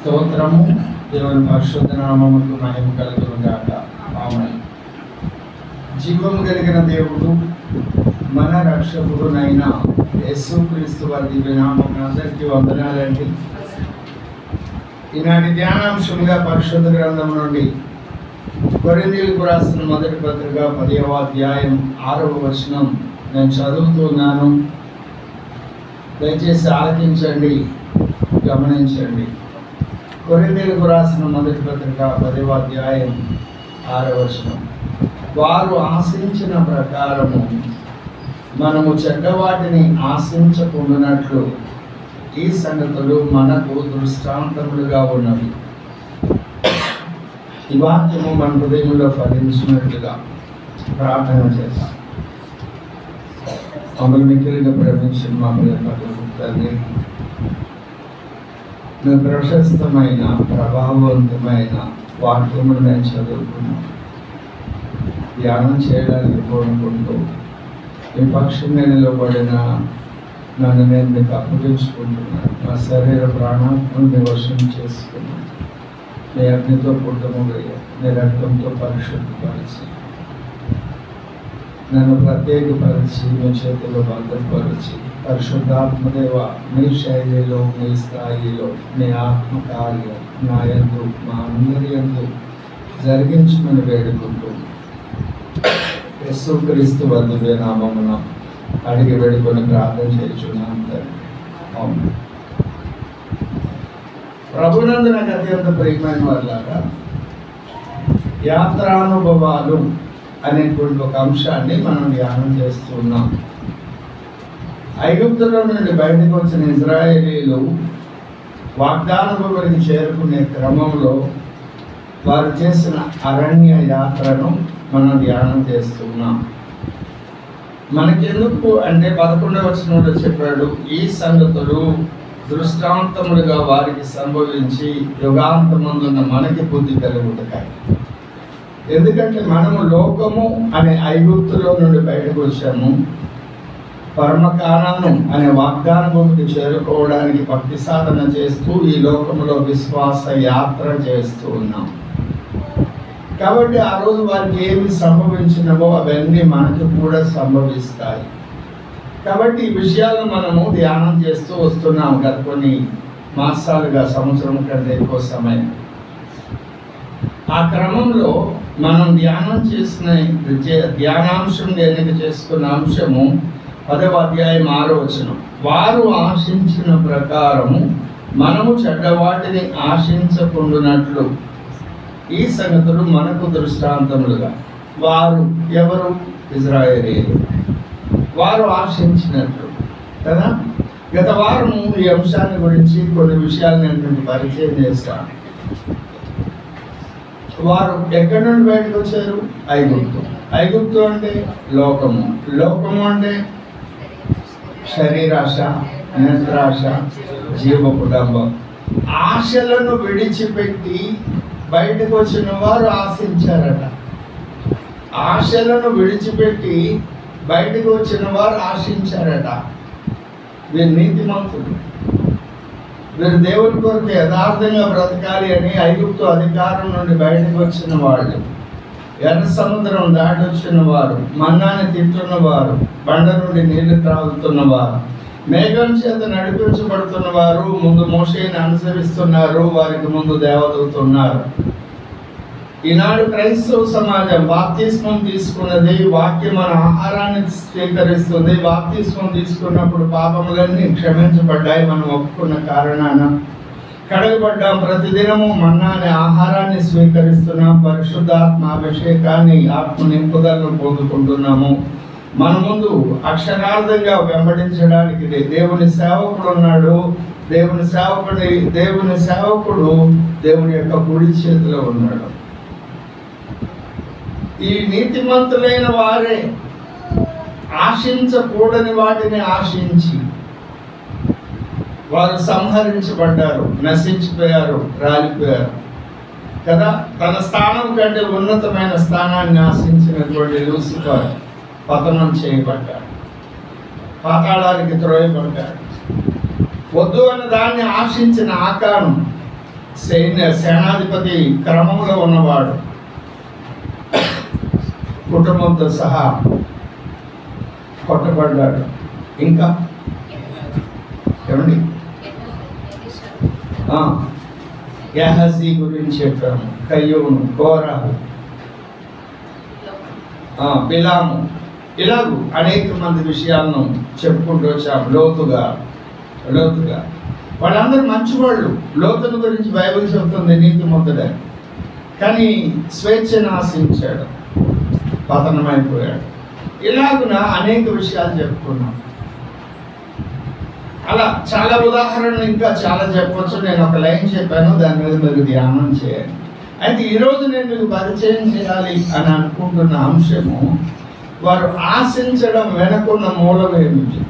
స్తోత్రము. దేవుని పరిశుద్ధ నామముకు మహిమ కలుగును గాక. ఆమేన్. జీవము కలిగిన దేవుడు మన రక్షకుడునైన యేసుక్రీస్తు వారి దివ్య నామమున అందరికీ వందనాలండి. ఈనాటి ధ్యానాంశముగా పరిశుద్ధ గ్రంథం నుండి కొరింథీయులకు రాసిన మొదటి పత్రిక 10వ అధ్యాయం 6వ వచనం నేను చదువుతున్నాను. దయచేసి ఆలకించండి, గమనించండి. కొరింథీయులకు రాసిన మొదటి పత్రిక 10వ అధ్యాయం 6వ వచనం. వారు ఆశించిన ప్రకారము మనము చెడ్డవాటిని ఆశించకుండానట్లు ఈ సంగతులు మనకు దృష్టాంతములుగా ఉన్నవి. ఈ వాక్యము మన హృదయంలో ఫలించినట్లుగా ప్రార్థన చేద్దాం. మమ్మల్ని మిక్కిలిగా ప్రేమించిన మా తండ్రి, మీ ప్రశస్తమైన ప్రభావవంతమైన వాక్యములు నేను చదువుకున్నాను. ధ్యానం చేయడానికి కోరుకుంటూ మీ పక్షంగా నిలబడిన నన్ను నేను మీకు అప్పగించుకుంటున్నాను. నా శరీర ప్రాణాత్మను మీ వశం చేసుకున్నాను. మీ అగ్నితో పుట్టముగయ్యా, మీ రక్తంతో పరిశుద్ధపరిచి నన్ను ప్రత్యేకపరిచి మీ చేతిలో భద్రపరిచి పరిశుద్ధాత్మదేవ మీ శైలిలో, మీ స్థాయిలో, మీ ఆత్మకార్యం నా యందు, మా అందరి యందు జరిగించమని వేడుకుంటూ యేసుక్రీస్తు దివ్య నామమున అడిగి వేడుకొని ప్రార్థన చేయుచున్నాను తండ్రి. ఆమేన్. ప్రభునందు నాకు అత్యంత ప్రియమైన వాళ్ళారా, యాత్రానుభవాలు అనేటువంటి ఒక అంశాన్ని మనం ధ్యానం చేస్తున్నాం. ఐగుప్తులో నుండి బయటకు వచ్చిన ఇజ్రాయేలీలు వాగ్దాన భూమికి చేరుకునే క్రమంలో వారు చేసిన అరణ్య యాత్రను మనం ధ్యానం చేస్తున్నాం. మనకెందుకు అంటే 11వ వచనంలో చెప్పాడు, ఈ సంగతులు దృష్టాంతములుగా వారికి సంభవించి యుగాంతమందున్న మనకి బుద్ధి కలుగుతాయి. ఎందుకంటే మనము లోకము అనే ఐగుప్తులో నుండి బయటకు వచ్చాము. పరమకానాను అనే వాగ్దాన భూమికి చేరుకోవడానికి భక్తి సాధన చేస్తూ ఈ లోకంలో విశ్వాస యాత్ర చేస్తూ ఉన్నాం. కాబట్టి ఆ రోజు వారికి ఏమి సంభవించినవో అవన్నీ మనకు కూడా సంభవిస్తాయి. కాబట్టి ఈ విషయాలను మనము ధ్యానం చేస్తూ వస్తున్నాం గత కొన్ని మాసాలుగా, సంవత్సరం కంటే ఎక్కువ సమయం. ఆ క్రమంలో మనం ధ్యానాంశం ఎన్నిక చేసుకున్న అంశము 10వ అధ్యాయం 6వ వచనం. వారు ఆశించిన ప్రకారము మనము చెడ్డవాటిని ఆశించకుండానట్లు ఈ సంగతులు మనకు దృష్టాంతములుగా. వారు ఎవరు? ఇజ్రాయేలీయులు. వారు ఆశించినట్లు కదా. గత వారము ఈ అంశాన్ని గురించి కొన్ని విషయాలు నేను పరిచయం చేస్తాను. వారు ఎక్కడి నుండి బయటకు వచ్చారు? ఐగుప్తు. ఐగుప్తు అంటే లోకము. లోకము అంటే శరీరాశ, నేత్రాశ, జీవ కుటుంబం. ఆశలను విడిచిపెట్టి బయటకు వచ్చిన వారు ఆశించారట. ఆశలను విడిచిపెట్టి బయటకు వచ్చిన వారు ఆశించారట. వీరు నీతిమంతులు, వీరు దేవుని కొరకు యథార్థంగా బ్రతకాలి అని ఐగుప్తు అధికారం నుండి బయటకు వచ్చిన వాళ్ళు, ఎర్ర సముద్రం దాటి వచ్చిన వారు, మన్నాని తింటున్నవారు, బండ నుండి నీళ్లు త్రాగుతున్నవారు, మేఘం చేత నడిపించబడుతున్న వారు, ముందు మోషేని అనుసరిస్తున్నారు, వారికి ముందు దేవదూతున్నారు. ఈనాడు క్రైస్తవ సమాజం బాప్తిస్మం తీసుకున్నది, వాక్యం మన ఆహారాన్ని స్వీకరిస్తుంది. బాప్తిస్మం తీసుకున్నప్పుడు పాపములన్నీ క్షమించబడ్డాయి. మనం ఒప్పుకున్న కారణాన కడగబడ్డాం. ప్రతిదినము మన్నా అనే ఆహారాన్ని స్వీకరిస్తున్నాం. పరిశుద్ధాత్మ అభిషేకాన్ని, ఆత్మ నింపుదలను పొందుకుంటున్నాము. మన ముందు అక్షరార్థంగా వెంబడించడానికి దేవుని సేవకుడు ఉన్నాడు. దేవుని సేవకుడు దేవుని యొక్క కుడి చేతిలో ఉన్నాడు. ఈ నీతిమంతులైన వారే ఆశించకూడని వాటిని ఆశించి వారు సంహరించబడ్డారు, నశించిపోయారు, రాలిపోయారు కదా. తన స్థానం కంటే ఉన్నతమైన స్థానాన్ని ఆశించినటువంటి లూసిఫర్ పతనం చేయబడ్డాడు, పాతాళానికి త్రోయబడ్డాడు. వద్దు అన్న దాన్ని ఆశించిన ఆకాను సేనాధిపతి క్రమంలో ఉన్నవాడు, కుటుంబంతో సహా కొట్టబడ్డాడు. ఇంకా ఏమండి గెహజీ గురించి చెప్పాము, కయ్యూను, కోరహు, బిలాము, ఇలాగూ అనేక మంది విషయాలను చెప్పుకుంటూ వచ్చాము లోతుగా. వాళ్ళందరూ మంచివాళ్ళు. లోతుని గురించి బైబిల్ చెబుతుంది నీతిమంతుడే, కానీ స్వేచ్ఛను ఆశించాడు, పతనమైపోయాడు. ఇలాగున అనేక విషయాలు చెప్పుకున్నాం. అలా చాలా ఉదాహరణలు ఇంకా చాలా చెప్పవచ్చు. నేను ఒక లైన్ చెప్పాను, దాని మీద మీరు ధ్యానం చేయండి. అయితే ఈరోజు నేను మీకు పరిచయం చేయాలి అని అనుకుంటున్న అంశము, వారు ఆశించడం వెనకున్న మూలం ఏమిటి,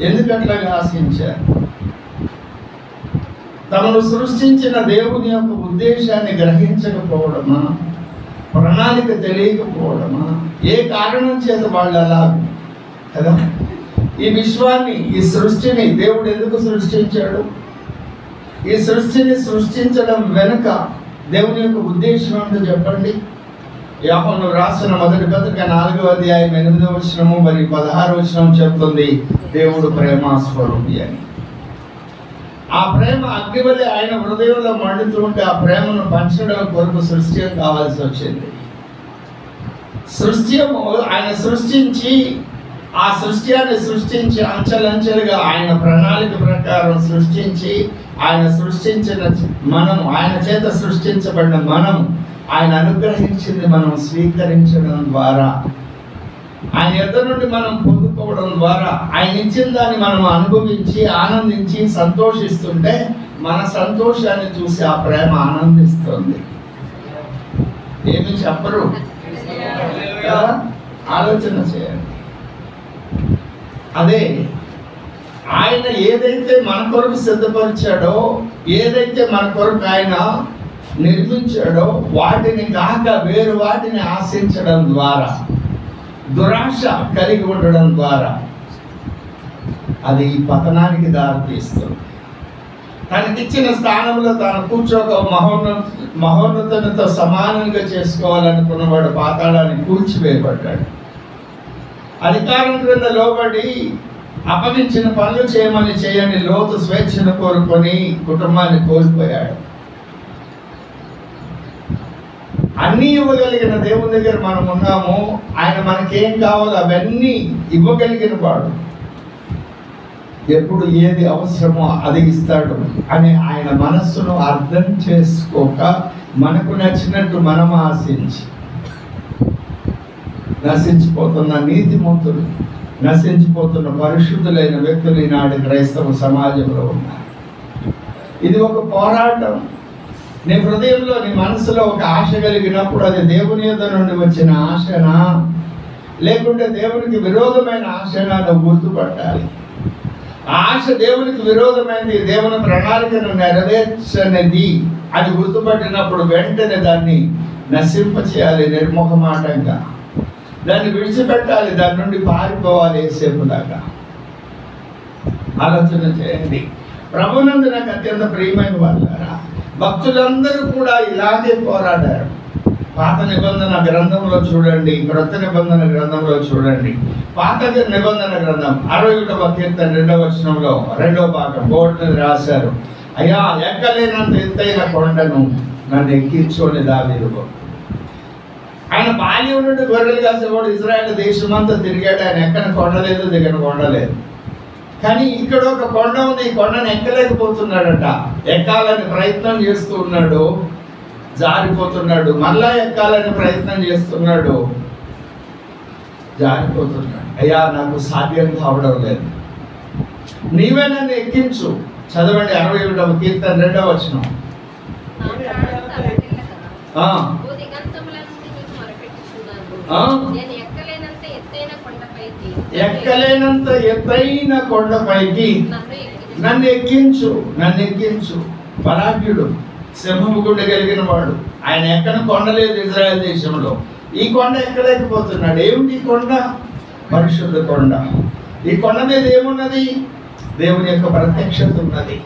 ఎందుకట్లాగా ఆశించారు? తమను సృష్టించిన దేవుని యొక్క ఉద్దేశాన్ని గ్రహించకపోవడమా, ప్రణాళిక తెలియకపోవడమా, ఏ కారణం చేత వాళ్ళు అలా కదా? ఈ విశ్వాన్ని, ఈ సృష్టిని దేవుడు ఎందుకు సృష్టించాడు? ఈ సృష్టిని సృష్టించడం వెనుక దేవుని యొక్క ఉద్దేశం ఏంటో చెప్పండి. యోహాను రాసిన మొదటి పత్రిక 4వ అధ్యాయం 8వ వచనము మరియు 16వ వచనం చెప్తుంది, దేవుడు ప్రేమాస్వరూపి అని. ఆ ప్రేమ అగ్నివలే ఆయన హృదయంలో మండుతుంటే ఆ ప్రేమను పంచడం కొరకు సృష్టి కావాల్సి వచ్చింది. సృష్టిము ఆయన సృష్టించి, ఆ సృష్టిని సృష్టించి అంచెలంచెలుగా ఆయన ప్రణాళిక ప్రకారం సృష్టించి, ఆయన సృష్టించిన మనం, ఆయన చేత సృష్టించబడిన మనం, ఆయన అనుగ్రహించింది మనం స్వీకరించడం ద్వారా, ఆయన ఎదురు నుండి మనం పొందుకోవడం ద్వారా, ఆయన ఇచ్చిన దాన్ని మనం అనుభవించి ఆనందించి సంతోషిస్తుంటే మన సంతోషాన్ని చూసి ఆ ప్రేమ ఆనందిస్తుంది. ఏమి చెప్పరు కదా? ఆలోచన చేయండి. అదే ఆయన ఏదైతే మన కొరకు సిద్ధపరిచాడో, ఏదైతే మన కొరకు ఆయన నిర్మించాడో వాటిని కాక వేరు వాటిని ఆశించడం ద్వారా, దురాశ కలిగి ఉండడం ద్వారా అది పతనానికి దారితీస్తుంది. తనకిచ్చిన స్థానంలో తాను కూర్చోక మహోన్నతునితో సమానంగా చేసుకోవాలనుకున్నవాడు పాతాళాన్ని కూల్చివేయబడ్డాడు. అధికారం క్రింద లోబడి అప్పగించిన పనులు చేయని లోతు స్వేచ్ఛను కోరుకొని కుటుంబాన్ని కోల్పోయాడు. అన్నీ ఇవ్వగలిగిన దేవుని దగ్గర మనం ఉన్నాము. ఆయన మనకేం కావాలో అవన్నీ ఇవ్వగలిగిన వాడు. ఎప్పుడు ఏది అవసరమో అది ఇస్తాడు అని ఆయన మనస్సును అర్థం చేసుకోక మనకు నచ్చినట్టు మనం ఆశించి నశించిపోతున్న నీతిమంతులు, నశించిపోతున్న పరిశుద్ధులైన వ్యక్తులు ఈనాడు క్రైస్తవ సమాజంలో ఉన్నారు. ఇది ఒక పోరాటం. నీ హృదయంలో, నీ మనసులో ఒక ఆశ కలిగినప్పుడు అది దేవుని యొద్ద నుండి వచ్చిన ఆశనా, లేకుంటే దేవునికి విరోధమైన ఆశనా నువ్వు గుర్తుపట్టాలి. ఆ ఆశ దేవునికి విరోధమైనది, దేవుని ప్రణాళికను నెరవేర్చనిది అది గుర్తుపట్టినప్పుడు వెంటనే దాన్ని నశింపచేయాలి. నిర్ముఖమాటంగా దాన్ని విడిచిపెట్టాలి, దాని నుండి పారిపోవాలి. ఏసేపు దాకా ఆలోచన చేయండి. ప్రభునందు నాకు అత్యంత ప్రియమైన వాళ్ళారా, భక్తులందరూ కూడా ఇలాగే పోరాడారు. పాత నిబంధన గ్రంథంలో చూడండి, క్రొత్త నిబంధన గ్రంథంలో చూడండి. పాత నిబంధన గ్రంథం 61వ కీర్తన 2వ వచనంలో 2వ భాగం బోర్డు మీద రాశారు, అయ్యా ఎక్కలేనంత ఎత్తైన కొండను నన్ను ఎక్కించుకొని దావీదు. ఆయన బాల్యం నుండి గొర్రెలు కాసేవాడు, ఇజ్రాయేల్ దేశమంతా తిరిగాడు. ఆయన ఎక్కన కొండలేదు, దిగన కొండలేదు. కానీ ఇక్కడ ఒక కొండ ఉంది, ఈ కొండను ఎక్కలేకపోతున్నాడట. ఎక్కాలని ప్రయత్నం చేస్తూ ఉన్నాడు, జారిపోతున్నాడు. మళ్ళా ఎక్కాలని ప్రయత్నం చేస్తున్నాడు, జారిపోతున్నాడు. అయ్యా నాకు సాధ్యం కావడం లేదు, నీవే నన్ను ఎక్కించు. చదవండి 61వ కీర్తన 2వ వచనం. ఎక్కలేనంత ఎత్తైన కొండపైకి నన్ను ఎక్కించు, నన్ను ఎక్కించు. బలాఢ్యుడు, సింహము గుండె కలిగిన వాడు. ఆయన ఎక్కడ కొండలేదు ఇజ్రాయెల్ దేశంలో. ఈ కొండ ఎక్కలేకపోతున్నాడు. ఏమిటి కొండ? పరిశుద్ధ కొండ. ఈ కొండ మీద ఏమున్నది? దేవుని యొక్క ప్రత్యక్షత ఉన్నది.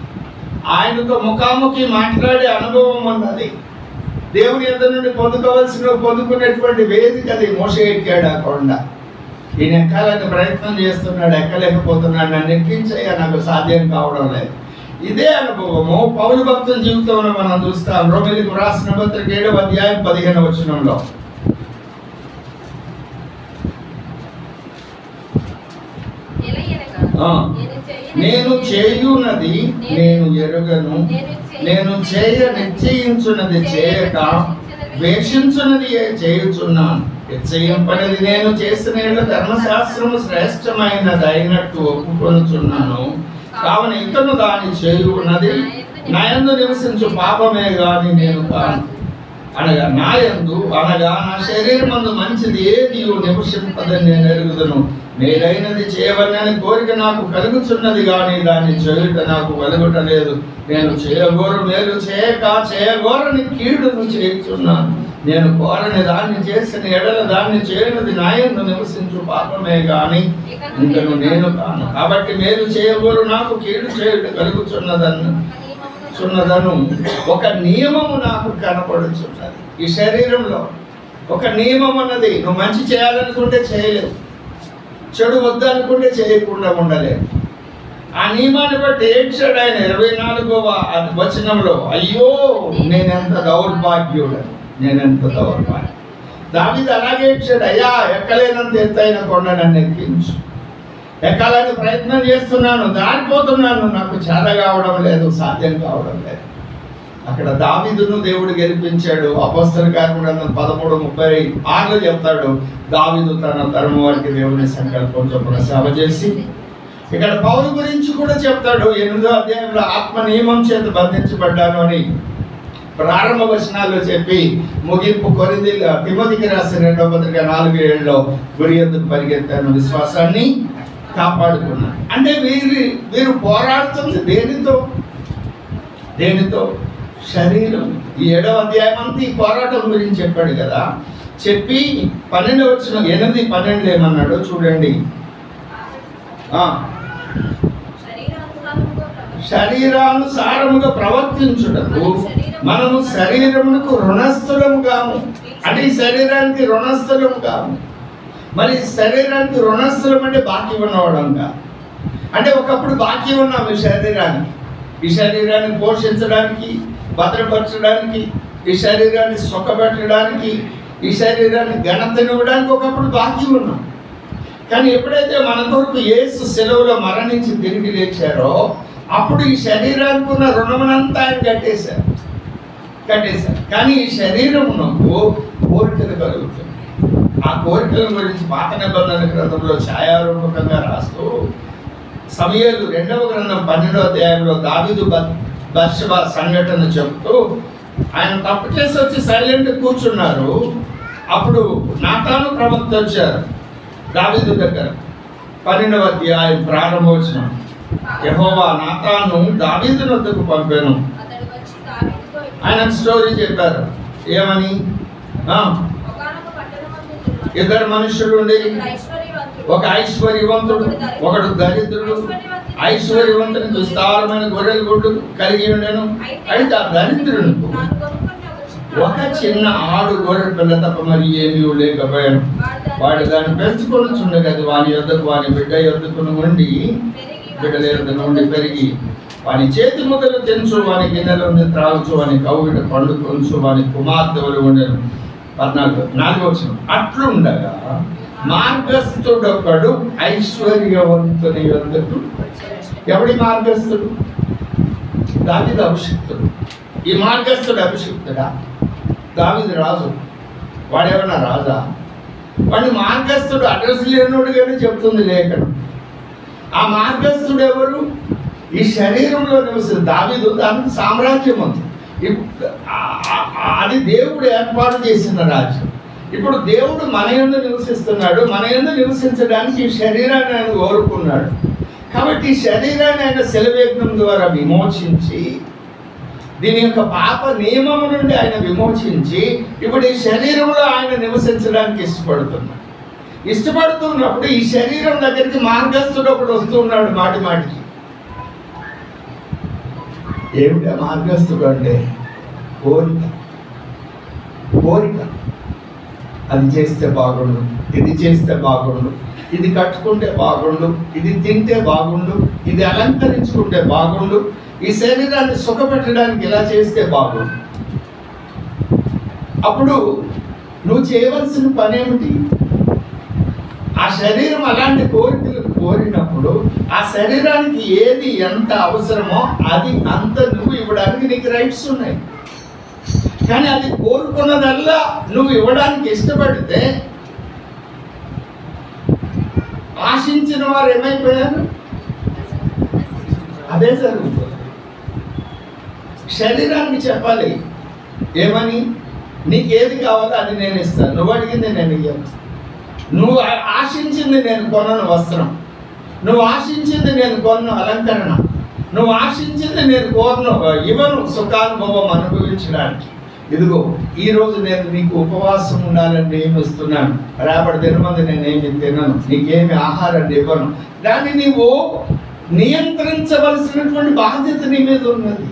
ఆయనతో ముఖాముఖి మాట్లాడే అనుభవం ఉన్నది. దేవుని యొద్ద నుండి పొందుకునేటువంటి వేదిక అది. మోషే ఎక్కాడు ఆ కొండ. ఈయన ఎక్కాలని ప్రయత్నం చేస్తున్నాడు, ఎక్కలేకపోతున్నాడు. నన్ను ఎక్కించయ్యా, నాకు సాధ్యం కావడం లేదు. ఇదే అనుభవము పౌలు భక్తుల జీవితంలో మనం చూస్తాం. రోమీయులకు రాసిన పత్రిక 7వ అధ్యాయం 15వ వచనంలో, నేను చేయునది నేను ఎరుగను, నేను చేయ నిశ్చయించున్నది చేయక ద్వేషించున్నది చేయుచున్నాను. నిశ్చయింపనిది నేను చేసిన ధర్మశాస్త్రము శ్రేష్టమైనది అయినట్టు ఒప్పుకొనుచున్నాను. కావున ఇతను దాన్ని చేయున్నది నా యందు నివసించు పాపమే గాని నేను కాను. అనగా నా యందు అనగా నా శరీరమందు మంచిది ఏది నివసింపదని నేను ఎరుగుదును. మేలైనది చేయవలనని కోరిక నాకు కలుగుచున్నది కానీ దాన్ని చేయుట నాకు కలుగుట లేదు. నేను చేయగోరు మేలు చేయక చేయగోరని కీడును చేయుచున్నాను. నేను కోరని దాన్ని చేసిన ఎడల దాన్ని చేయనది నా యందు నివసించు పాపమే గాని ఇంకను నేను కాను. కాబట్టి మేలు చేయగోరు నాకు కీడు చేయుట కలుగుచున్నదను ఒక నియమము నాకు కనపడుచున్నది. ఈ శరీరంలో ఒక నియమం అన్నది. నువ్వు మంచి చేయాలనుకుంటే చేయలేవు, చెడు వద్దనుకుంటే చేయకుండా ఉండలేదు. ఆ నియమాన్ని బట్టి ఏడ్చాడు ఆయన 24వ వచనంలో, అయ్యో నేనెంత దౌర్భాగ్యుడను, నేనెంత దౌర్భాగ్యం. దావీదు అలాగే ఏడ్చాడు, అయ్యా ఎక్కలేనంత ఎత్తైన కొండ నన్ను ఎక్కించు. ఎక్కాలని ప్రయత్నం చేస్తున్నాను, దారిపోతున్నాను, నాకు చేత కావడం లేదు, సాధ్యం కావడం లేదు. అక్కడ దావీదును దేవుడు గెలిపించాడు. అపోస్తల కార్యగ్రంథం 13:36 చెప్తాడు, దావీదు తన తరం వారికి దేవుని సంకల్పం చొప్పున సేవ చేసి. ఇక్కడ పౌలు గురించి కూడా చెప్తాడు 8వ అధ్యాయంలో, ఆత్మ నియమం చేత బంధించబడ్డాను అని ప్రారంభ వచనాల్లో చెప్పి ముగింపు తిమోతికి రాసిన 2వ పత్రిక 4:7లో గురి ఎద్దుకు పరిగెత్తాను, విశ్వాసాన్ని కాపాడుకున్నాను. అంటే వీరు పోరాడుతుంది దేనితో? శరీరం. ఈ 7వ అధ్యాయం అంతా ఈ పోరాటం గురించి చెప్పాడు కదా. చెప్పి 12వ వచనం 8:12 ఏమన్నాడో చూడండి. శరీరానుసారముగా ప్రవర్తించుటకు మనము శరీరమునకు రుణస్థులము కాము. అంటే ఈ శరీరానికి రుణస్థులము కాము. మరి శరీరానికి రుణస్థులం అంటే బాకీ ఉన్నవాడం కాదు. అంటే ఒకప్పుడు బాకీ ఉన్నాము ఈ శరీరాన్ని పోషించడానికి, భద్రపరచడానికి, ఈ శరీరాన్ని సుఖపెట్టడానికి, ఈ శరీరాన్ని ఘనతనివ్వడానికి ఒకప్పుడు బాకీ ఉన్నాం. కానీ ఎప్పుడైతే మన కొరకు యేసు సెలవులో మరణించి తిరిగి లేచారో అప్పుడు ఈ శరీరానికి ఉన్న రుణమునంతా ఆయన కట్టేశారు. కానీ ఈ శరీరమునకు కోరికలు కలుగుతుంది. ఆ కోరికల గురించి పాత నిబంధన గ్రంథంలో ఛాయారూపకంగా రాస్తూ సమూయేలు 2వ గ్రంథం 12వ అధ్యాయంలో దావీదు బత్షెబా సంఘటన చెప్తూ ఆయన తప్పు చేసి వచ్చి సైలెంట్ కూర్చున్నారు. అప్పుడు నాతాను ప్రవక్త వచ్చారు దావీదు దగ్గర. 12వ అధ్యాయం ప్రారంభోచనం, యెహోవా నాతాను దావీదు వద్దకు పంపాను. ఆయన స్టోరీ చెప్పారు. ఏమని? ఇద్దరు మనుషులు ఉండి, ఒక ఐశ్వర్యవంతుడు, ఒకడు దరిద్రుడు. ఐశ్వర్యవంతునికి విస్తారమైన గొర్రెల గుడ్డు కలిగి ఉండెను. అయితే ఆ దరిద్రునికి ఒక చిన్న ఆడు గొర్రె పిల్ల తప్ప మరి ఏమీ లేకపోయాను. వాడు దాన్ని పెంచుకొని చుండగా వాని యొద్దకు వాని బిడ్డ యొద్దకు నుండి పెరిగి వాని చేతి ముద్దలు తెంచు, వాని గిన్నెల నుండి త్రాగుచు, వాని కౌగిట పండు కొంచు, వాని కుమార్తెలు ఉండెను. 14వ వచనం, అట్లుండగా మార్గస్థుడొకడు ఐశ్వర్యవంతుని యొద్దకు. ఎవడి మార్గస్థుడు? దావీదు అభిషిక్తుడు. ఈ మార్గస్థుడు అభిషిక్తుడా? దావీదు రాజు. వాడేమన్నా రాజా? వాడి మార్గస్థుడు అడ్రస్ లేనుడుగానే చెప్తుంది లేఖనం. ఆ మార్గస్థుడు ఎవరు? ఈ శరీరంలో నివసిస్తుంది. దావీదు దానికి సామ్రాజ్యం ఉంది. అది దేవుడు ఏర్పాటు చేసిన రాజ్యం. ఇప్పుడు దేవుడు మన యందు నివసిస్తున్నాడు. మన యందు నివసించడానికి ఈ శరీరాన్ని ఆయన కోరుకున్నాడు. కాబట్టి ఈ శరీరాన్ని ఆయన శిలవేగ్నం ద్వారా విమోచించి, దీని యొక్క పాప నియమము నుండి ఆయన విమోచించి ఇప్పుడు ఈ శరీరంలో ఆయన నివసించడానికి ఇష్టపడుతున్నప్పుడు ఈ శరీరం దగ్గరికి మార్గస్థుడు ఒకడు వస్తున్నాడు మాటికి. ఏమిటా మార్గస్థుడు అంటే కోరిక. కోరిక, అది చేస్తే బాగుండు, ఇది చేస్తే బాగుండు, ఇది కట్టుకుంటే బాగుండు, ఇది తింటే బాగుండు, ఇది అలంకరించుకుంటే బాగుండు, ఈ శరీరాన్ని సుఖపెట్టడానికి ఇలా చేస్తే బాగుండు. అప్పుడు నువ్వు చేయవలసిన పని ఏమిటి? ఆ శరీరం అలాంటి కోరికలు కోరినప్పుడు ఆ శరీరానికి ఏది ఎంత అవసరమో అది అంత నువ్వు ఇవ్వడానికి నీకు రైట్స్ ఉన్నాయి. కానీ అది కోరుకున్నదల్లా నువ్వు ఇవ్వడానికి ఇష్టపడితే ఆశించిన వారు ఏమైపోయారు? అదే జరుగుతుంది. శరీరానికి చెప్పాలి ఏమని? నీకేది కావాలో అది నేను ఇస్తాను, నువ్వు అడిగింది నేను ఇవ్వను. నువ్వు ఆశించింది నేను కొనను వస్త్రం, నువ్వు ఆశించింది నేను కొనను అలంకరణ, నువ్వు ఆశించింది నేను ఇవ్వను సుఖానుభవం అనుభవించడానికి. ఇదిగో ఈరోజు నేను నీకు ఉపవాసం ఉండాలని నియమిస్తున్నాను, రేపటి దినమంది నేనేమి తినను, నీకేమి ఆహారాన్ని ఇవ్వను. దాన్ని నీవు నియంత్రించవలసినటువంటి బాధ్యత నీ మీద ఉన్నది.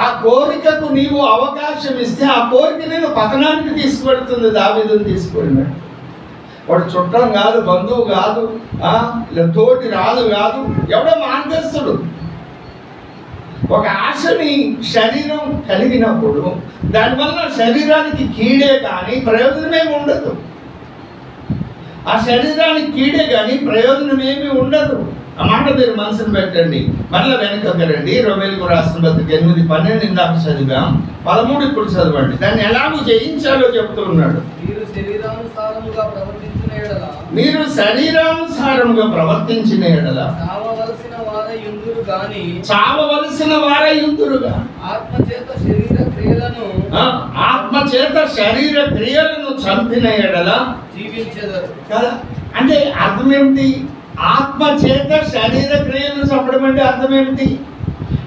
ఆ కోరికకు నీవు అవకాశం ఇస్తే ఆ కోరిక నేను పతనానికి తీసుకువెడుతుంది. దావీదుని తీసుకువెళ్ళినాడు. వాడు చుట్టం కాదు, బంధువు కాదు, తోటి రాదు కాదు, ఎవడో మార్గస్థుడు. ఒక ఆశని శరీరం కలిగినప్పుడు దానివల్ల శరీరానికి కీడే కానీ ప్రయోజనమేమి ఉండదు. ఆ శరీరానికి కీడే కానీ ప్రయోజనమేమి ఉండదు. ఆ మాట మీరు మనసును పెట్టండి. మళ్ళీ వెనకకి రండి. రోమేలుకు రాసిన పత్రిక 8:12 ఇందాక చదివాం, 13 ఇప్పుడు చదవండి. దాన్ని ఎలాగో జయించాలో చెప్తూ ఉన్నాడు. మీరు శరీరానుసారముగా ప్రవర్తించిన ఎడల చావవలసిన వారయుందురుగా ఆత్మచేత శరీర క్రియలను చంపిన ఎడల జీవించెదరు కదా. అంటే అర్థం ఏమిటి? ఆత్మచేత శరీర క్రియలను చంపడం అంటే అర్థం ఏమిటి?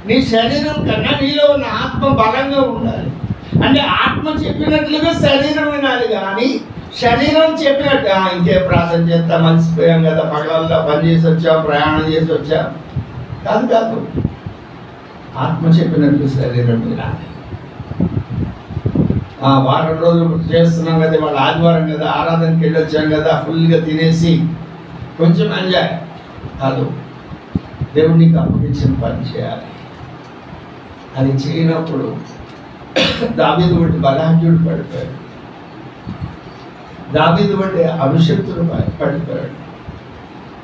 నీ శరీరం కన్నా నీలో ఉన్న ఆత్మ బలంగా ఉండాలి. అంటే ఆత్మ చెప్పినట్లుగా శరీరం వినాలి. కానీ శరీరం చెప్పినట్టు ఇంకే ప్రార్థన చేస్తా, మర్చిపోయాం కదా, పగలల్లా పని చేసి వచ్చాం, ప్రయాణం చేసి వచ్చాం, కాదు కాదు. ఆత్మ చెప్పినట్లు శరీరం వినాలి. వారం రోజులు చేస్తున్నాం కదా, వాళ్ళు ఆదివారం కదా, ఆరాధనకి వెళ్ళి వచ్చాం కదా, ఫుల్గా తినేసి కొంచెం ఎంజాయ్ కాదు. దేవుడికి అప్పగించిన పని చేయాలి. అది చేయనప్పుడు దావీదు వంటి బలహీనుడు పడిపోయాడు, దావీదు వంటి అభిషక్తుడు పడిపోయాడు.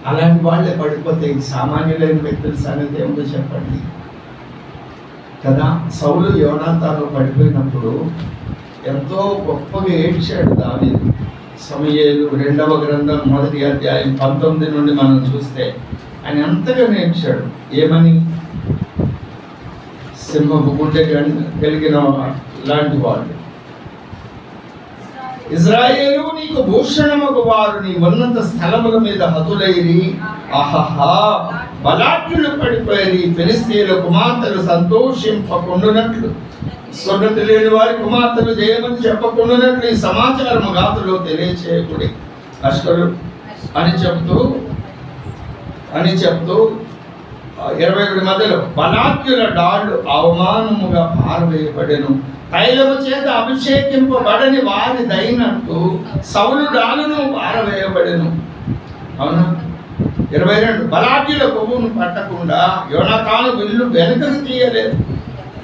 అలాంటి వాళ్ళే పడిపోతే సామాన్యులైన వ్యక్తుల సంగతి ఏమిటో చెప్పండి కదా. సౌలు యోనాతాను పడిపోయినప్పుడు ఎంతో గొప్పగా ఏడ్చాడు దావీదు. సమూయేలు 2వ గ్రంథం 1వ అధ్యాయం 19 నుండి మనం చూస్తే ఆయన ఎంతగా నేర్చాడు. ఏమని? సింహపు గుండె కలిగిన లాంటి వాళ్ళు, ఇజ్రాయేలు నీకు భూషణముకు వారు నీ ఉన్నత స్థలముల మీద హతులైరి. ఆహా, బలాఢ్యులు పడిపోయి ఫిలిష్తీయుల కుమార్తెలు సంతోషింపకుండునట్లు, సున్నతి లేని వారి కుమార్తెలు జయమని చెప్పకుండానట్లు ఈ సమాచారము గాతులో తెలియచేయకుడి అష్కరు అని చెప్తూ 21 మధ్యలో బలాఢ్యుల డాళ్ళు అవమానముగా పారవేయబడెను, తైలము చేత అభిషేకింపబడని వారి దైనట్టు సౌలు డాలును పారవేయబడెను. అవునా? 22 బలాఢ్యుల కొవ్వును పట్టకుండా యోనాతాను విల్లు వెనుకకు తీయలేదు.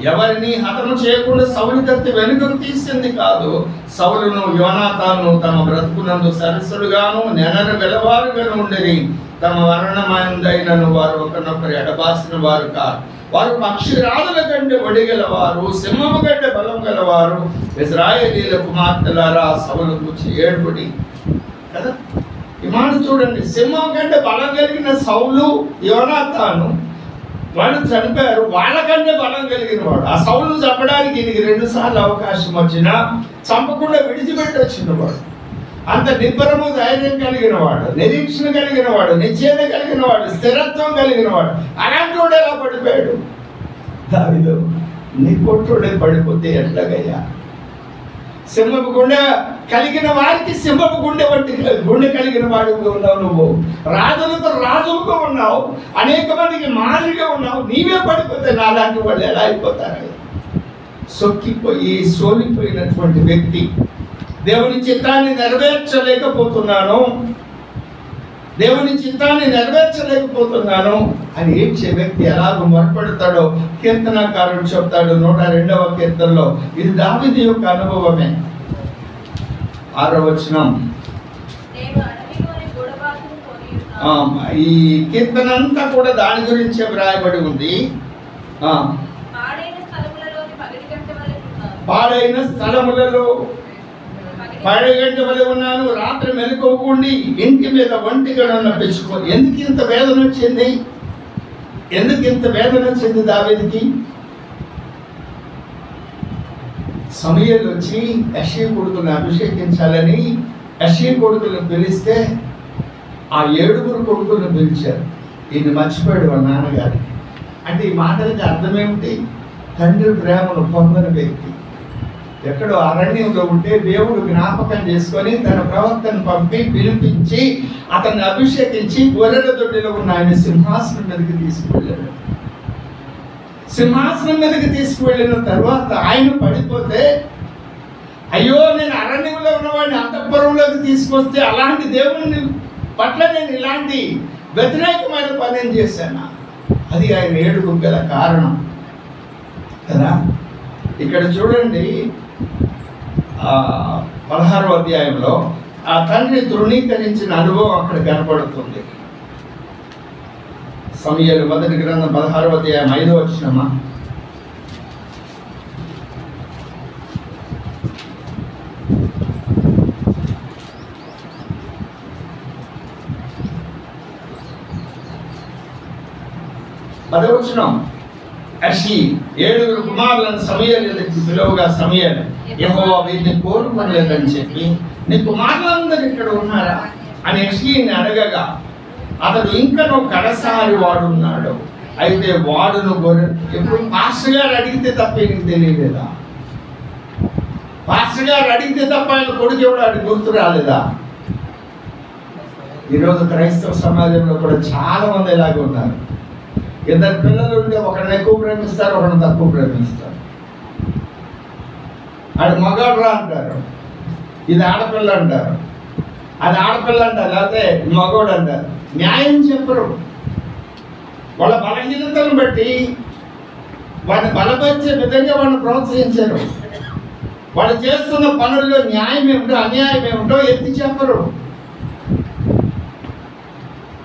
ఎవరిని హతము చేయకుండా సౌలు కత్తి వెనుకకు తీసింది కాదు. సౌలును యోనాతాను తమ బ్రతుకునందు సరస్సులుగాను నెనరు వెలవారుగాను ఉండేది. తమ మరణమైనను వారు ఒకరినొకరు ఎడబాసిన వారు కాదు. వారు పక్షిరాజుల కంటే ఒడిగలవారు, సింహము కంటే బలం గలవారు. ఇశ్రాయేలీల కుమార్తెలారా సౌలు కూర్చి ఏడుపుడి కదా. ఈ మాట చూడండి. సింహం కంటే బలం కలిగిన సౌలు యోనాతాను వాళ్ళు చనిపోయారు. వాళ్ళకంటే బలం కలిగిన వాడు ఆ సౌలు చంపడానికి ఈయనకి 2 సార్లు అవకాశం వచ్చినా చంపకుండా విడిచిపెట్టి వచ్చిన వాడు. అంత నిబ్బరము ధైర్యం కలిగిన వాడు, నిరీక్షణ కలిగిన వాడు, నిశ్చయత కలిగిన వాడు, స్థిరత్వం కలిగిన వాడు. అలాంటి వాడు ఎలా పడిపోయాడు? దావీదు నీ కొట్టుడే పడిపోతే ఎట్లాగయ్యా? సింహపు గుండె కలిగిన వారికి సింహపు గుండె వంటి గుండె కలిగిన వాడిగా ఉన్నావు. నువ్వు రాజులతో రాజులుగా ఉన్నావు, అనేక మందికి మాదిరిగా ఉన్నావు. నీవే పడిపోతే నాలాంటి వాళ్ళు ఎలా అయిపోతారు? సొక్కిపోయి సోలిపోయినటువంటి వ్యక్తి, దేవుని చిత్తాన్ని నెరవేర్చలేకపోతున్నాను, దేవుని చిత్తాన్ని నెరవేర్చలేకపోతున్నాను అని ఏడ్చే వ్యక్తి ఎలాగో మొరపెడతాడో కీర్తనకారుడు చెప్తాడు 102వ కీర్తనలో. ఇది దావీదు యొక్క అనుభవమే. 6వ వచనం. ఈ కీర్తన అంతా కూడా దాని గురించే వ్రాయబడి ఉంది. పాడైన స్థలములలో పడగంట వలె ఉన్నాను, రాత్రి మెలకువకుండి ఇంటి మీద ఒంటిగా పెంచుకో. ఎందుకు ఇంత వేదన వచ్చింది? ఎందుకు ఇంత వేదన వచ్చింది దావీదుకి? సమూయేలు వచ్చి యెష్షయి కొడుకుని అభిషేకించాలని యెష్షయి కొడుకులను పిలిస్తే ఆ 7 కొడుకులను పిలిచారు. ఈయన మర్చిపోయాడు వాళ్ళ నాన్నగారికి. అంటే ఈ మాటలకి అర్థం ఏమిటి? తండ్రి ప్రేమను పొందని వ్యక్తి ఎక్కడో అరణ్యంలో ఉంటే దేవుడు జ్ఞాపకం చేసుకొని తన ప్రవక్తను పంపి పిలిపించి అతన్ని అభిషేకించి గొర్రెల దొడ్డిలో ఉన్న ఆయన సింహాసనం మీదకి తీసుకువెళ్ళాడు. సింహాసనం మీదకి తీసుకువెళ్ళిన తర్వాత ఆయన పడిపోతే, అయ్యో నేను అరణ్యంలో ఉన్నవాడిని అంతఃపురంలోకి తీసుకొస్తే అలాంటి దేవుని పట్ల నేను ఇలాంటి వ్యతిరేకమైన పని చేశాను. అది ఆయన ఏడుపు గల కారణం కదా. ఇక్కడ చూడండి 16వ అధ్యాయంలో ఆ తండ్రి తృణీకరించిన అనుభవం అక్కడ కనపడుతుంది. సమూయేలు మొదటి గ్రంథం 16వ అధ్యాయం 5వ వచనమా? పదవచనం. యెష్షయి 7 కుమారులను సమూయేలు పిలువగా సమూయేలు, యెహోవా వీరిని కోరుకోలేదని చెప్పి నీ కుమారులందరూ ఇక్కడ ఉన్నారా అని యెష్షయిని అడగగా అతడు ఇంకనూ కడసారి వాడున్నాడు. అయితే వాడును గొర్రె. ఇప్పుడు పాస్టర్ గారు అడిగితే తప్ప నీకు తెలియలేదా? పాస్టర్ గారు అడిగితే తప్ప ఆయన కొడుకు ఎవడు గుర్తు రాలేదా? ఈరోజు క్రైస్తవ సమాజంలో కూడా చాలా మంది ఇలాగే ఉన్నారు. 2 పిల్లలు ఉంటే ఒకరిని ఎక్కువ ప్రేమిస్తారు, ఒకరిని తక్కువ ప్రేమిస్తారు. అది మగాడు రా అంటారు, ఇది ఆడపిల్ల అంటారు, అది ఆడపిల్ల అంటారు, లేకపోతే మగోడు అంటారు. న్యాయం చెప్పరు. వాళ్ళ బలహీనతను బట్టి వాడిని బలపరిచే విధంగా వాడిని ప్రోత్సహించరు. వాళ్ళు చేస్తున్న పనుల్లో న్యాయం ఏమిటో అన్యాయం ఏమిటో ఎత్తి చెప్పరు.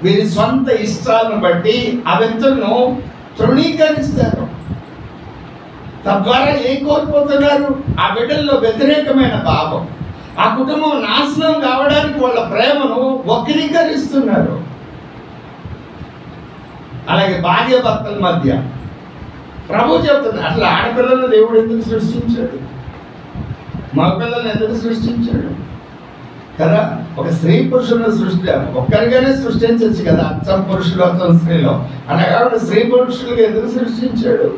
వీరి సొంత ఇష్టాలను బట్టి ఆ వ్యక్తులను తృణీకరిస్తారు. తద్వారా ఏం కోల్పోతున్నారు? ఆ బిడ్డల్లో వ్యతిరేకమైన భావం, ఆ కుటుంబం నాశనం కావడానికి వాళ్ళ ప్రేమను వక్రీకరిస్తున్నారు. అలాగే భార్య భర్తల మధ్య ప్రభు చెప్తున్నారు, అసలు ఆడపిల్లలను దేవుడు ఎందుకు సృష్టించాడు? మగపిల్లలను ఎందుకు సృష్టించాడు కదా? ఒక స్త్రీ పురుషులను ఒక్కరిగానే సృష్టించవచ్చు కదా, అచ్చం పురుషులు అచ్చం స్త్రీలో. అనగా స్త్రీ పురుషులుగా ఎందుకు సృష్టించాడు?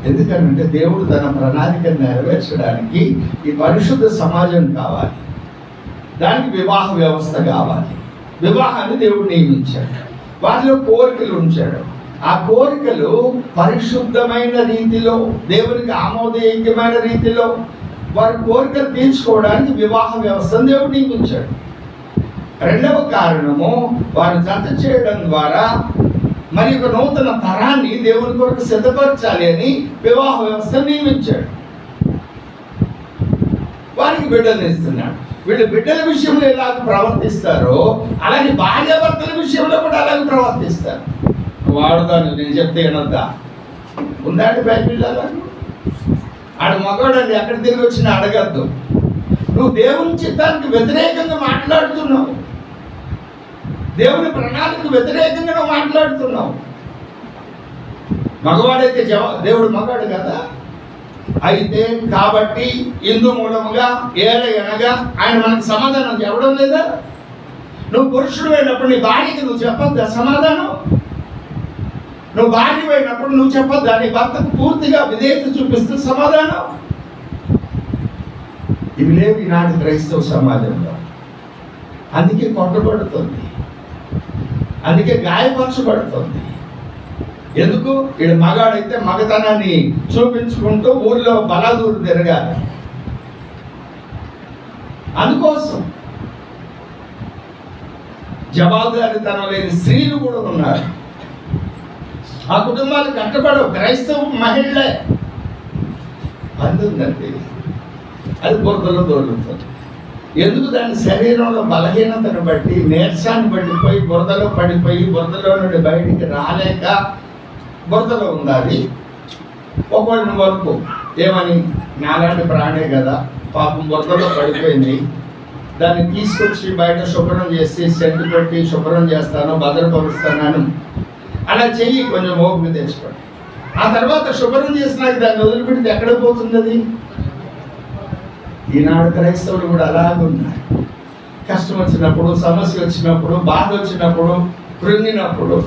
ఎందుకంటే దేవుడు తన ప్రణాళికను నెరవేర్చడానికి ఈ పరిశుద్ధ సమాజం కావాలి, దానికి వివాహ వ్యవస్థ కావాలి. వివాహాన్ని దేవుడు నియమించాడు, వారిలో కోరికలు ఉంచాడు. ఆ కోరికలు పరిశుద్ధమైన రీతిలో, దేవునికి ఆమోదయోగ్యమైన రీతిలో వారి కోరికలు తీర్చుకోవడానికి వివాహ వ్యవస్థను దేవుడు నియమించాడు. రెండవ కారణము, వారు జత చేయడం ద్వారా మరి ఒక నూతన తరాన్ని దేవుని కొరకు సిద్ధపరచాలి అని వివాహ వ్యవస్థను నియమించాడు. వారికి బిడ్డలు ఇస్తున్నాడు. వీళ్ళు బిడ్డల విషయంలో ఎలాగ ప్రవర్తిస్తారో అలాగే భార్యాభర్తల విషయంలో కూడా అలాగే ప్రవర్తిస్తారు. వాడుతాను నేను చెప్తే ఏనొద్దా? ఉందండి బైబిల్లో. ఆడు మగవాడండి, ఎక్కడ తిరిగి వచ్చినా అడగద్దు. నువ్వు దేవుని చిత్తానికి వ్యతిరేకంగా మాట్లాడుతున్నావు, దేవుని ప్రణాళికకు వ్యతిరేకంగా నువ్వు మాట్లాడుతున్నావు. మగవాడైతే దేవుడు మగాడు కదా. అయితే కాబట్టి ఇందు మూలముగా ఏలయనగా ఆయన మనకు సమాధానం చెప్పడం లేదా? నువ్వు పురుషుడు అయినప్పుడు నీ భార్యకి నువ్వు చెప్పొద్దా సమాధానం? నువ్వు భార్య అయినప్పుడు నువ్వు చెప్పొద్దా నీ భర్తకు పూర్తిగా విధేయత చూపిస్తూ సమాధానం? ఈ ఇవి లేవు ఈనాటి క్రైస్తవ సమాజంలో. అందుకే కొట్టబడుతుంది, అందుకే గాయపరచబడుతుంది. ఎందుకు? వీడు మగాడైతే మగతనాన్ని చూపించుకుంటూ ఊళ్ళో బలాదూరు తిరగాలి. అందుకోసం జవాబుదారీతనం లేని స్త్రీలు కూడా ఉన్నారు. ఆ కుటుంబాలు కట్టబడవు. క్రైస్తవ మహిళలే అందుందండి, అది బురదలో దొరుకుతుంది. ఎందుకు? దాని శరీరంలో బలహీనతను బట్టి, నీరసాన్ని పడిపోయి, బురదలో పడిపోయి, బురదలో నుండి బయటికి రాలేక బురదలో ఉండాలి. ఒకళ్ళని వరకు ఏమని, నాలాంటి ప్రాణే కదా, పాపం బురదలో పడిపోయింది, దాన్ని తీసుకొచ్చి బయట శుభ్రం చేసి సెంటు పెట్టి శుభ్రం చేస్తాను, భద్రపరుస్తాను, అలా చెయ్యి, కొంచెం ఓపిక తెచ్చుకోండి. ఆ తర్వాత శుభ్రం చేసినాక దాన్ని వదిలిపెడితే ఎక్కడ పోతుంది అది? ఈనాడు క్రైస్తవులు కూడా అలాగే ఉన్నారు. కష్టం వచ్చినప్పుడు, సమస్య వచ్చినప్పుడు, బాధ వచ్చినప్పుడు, కృంగినప్పుడు,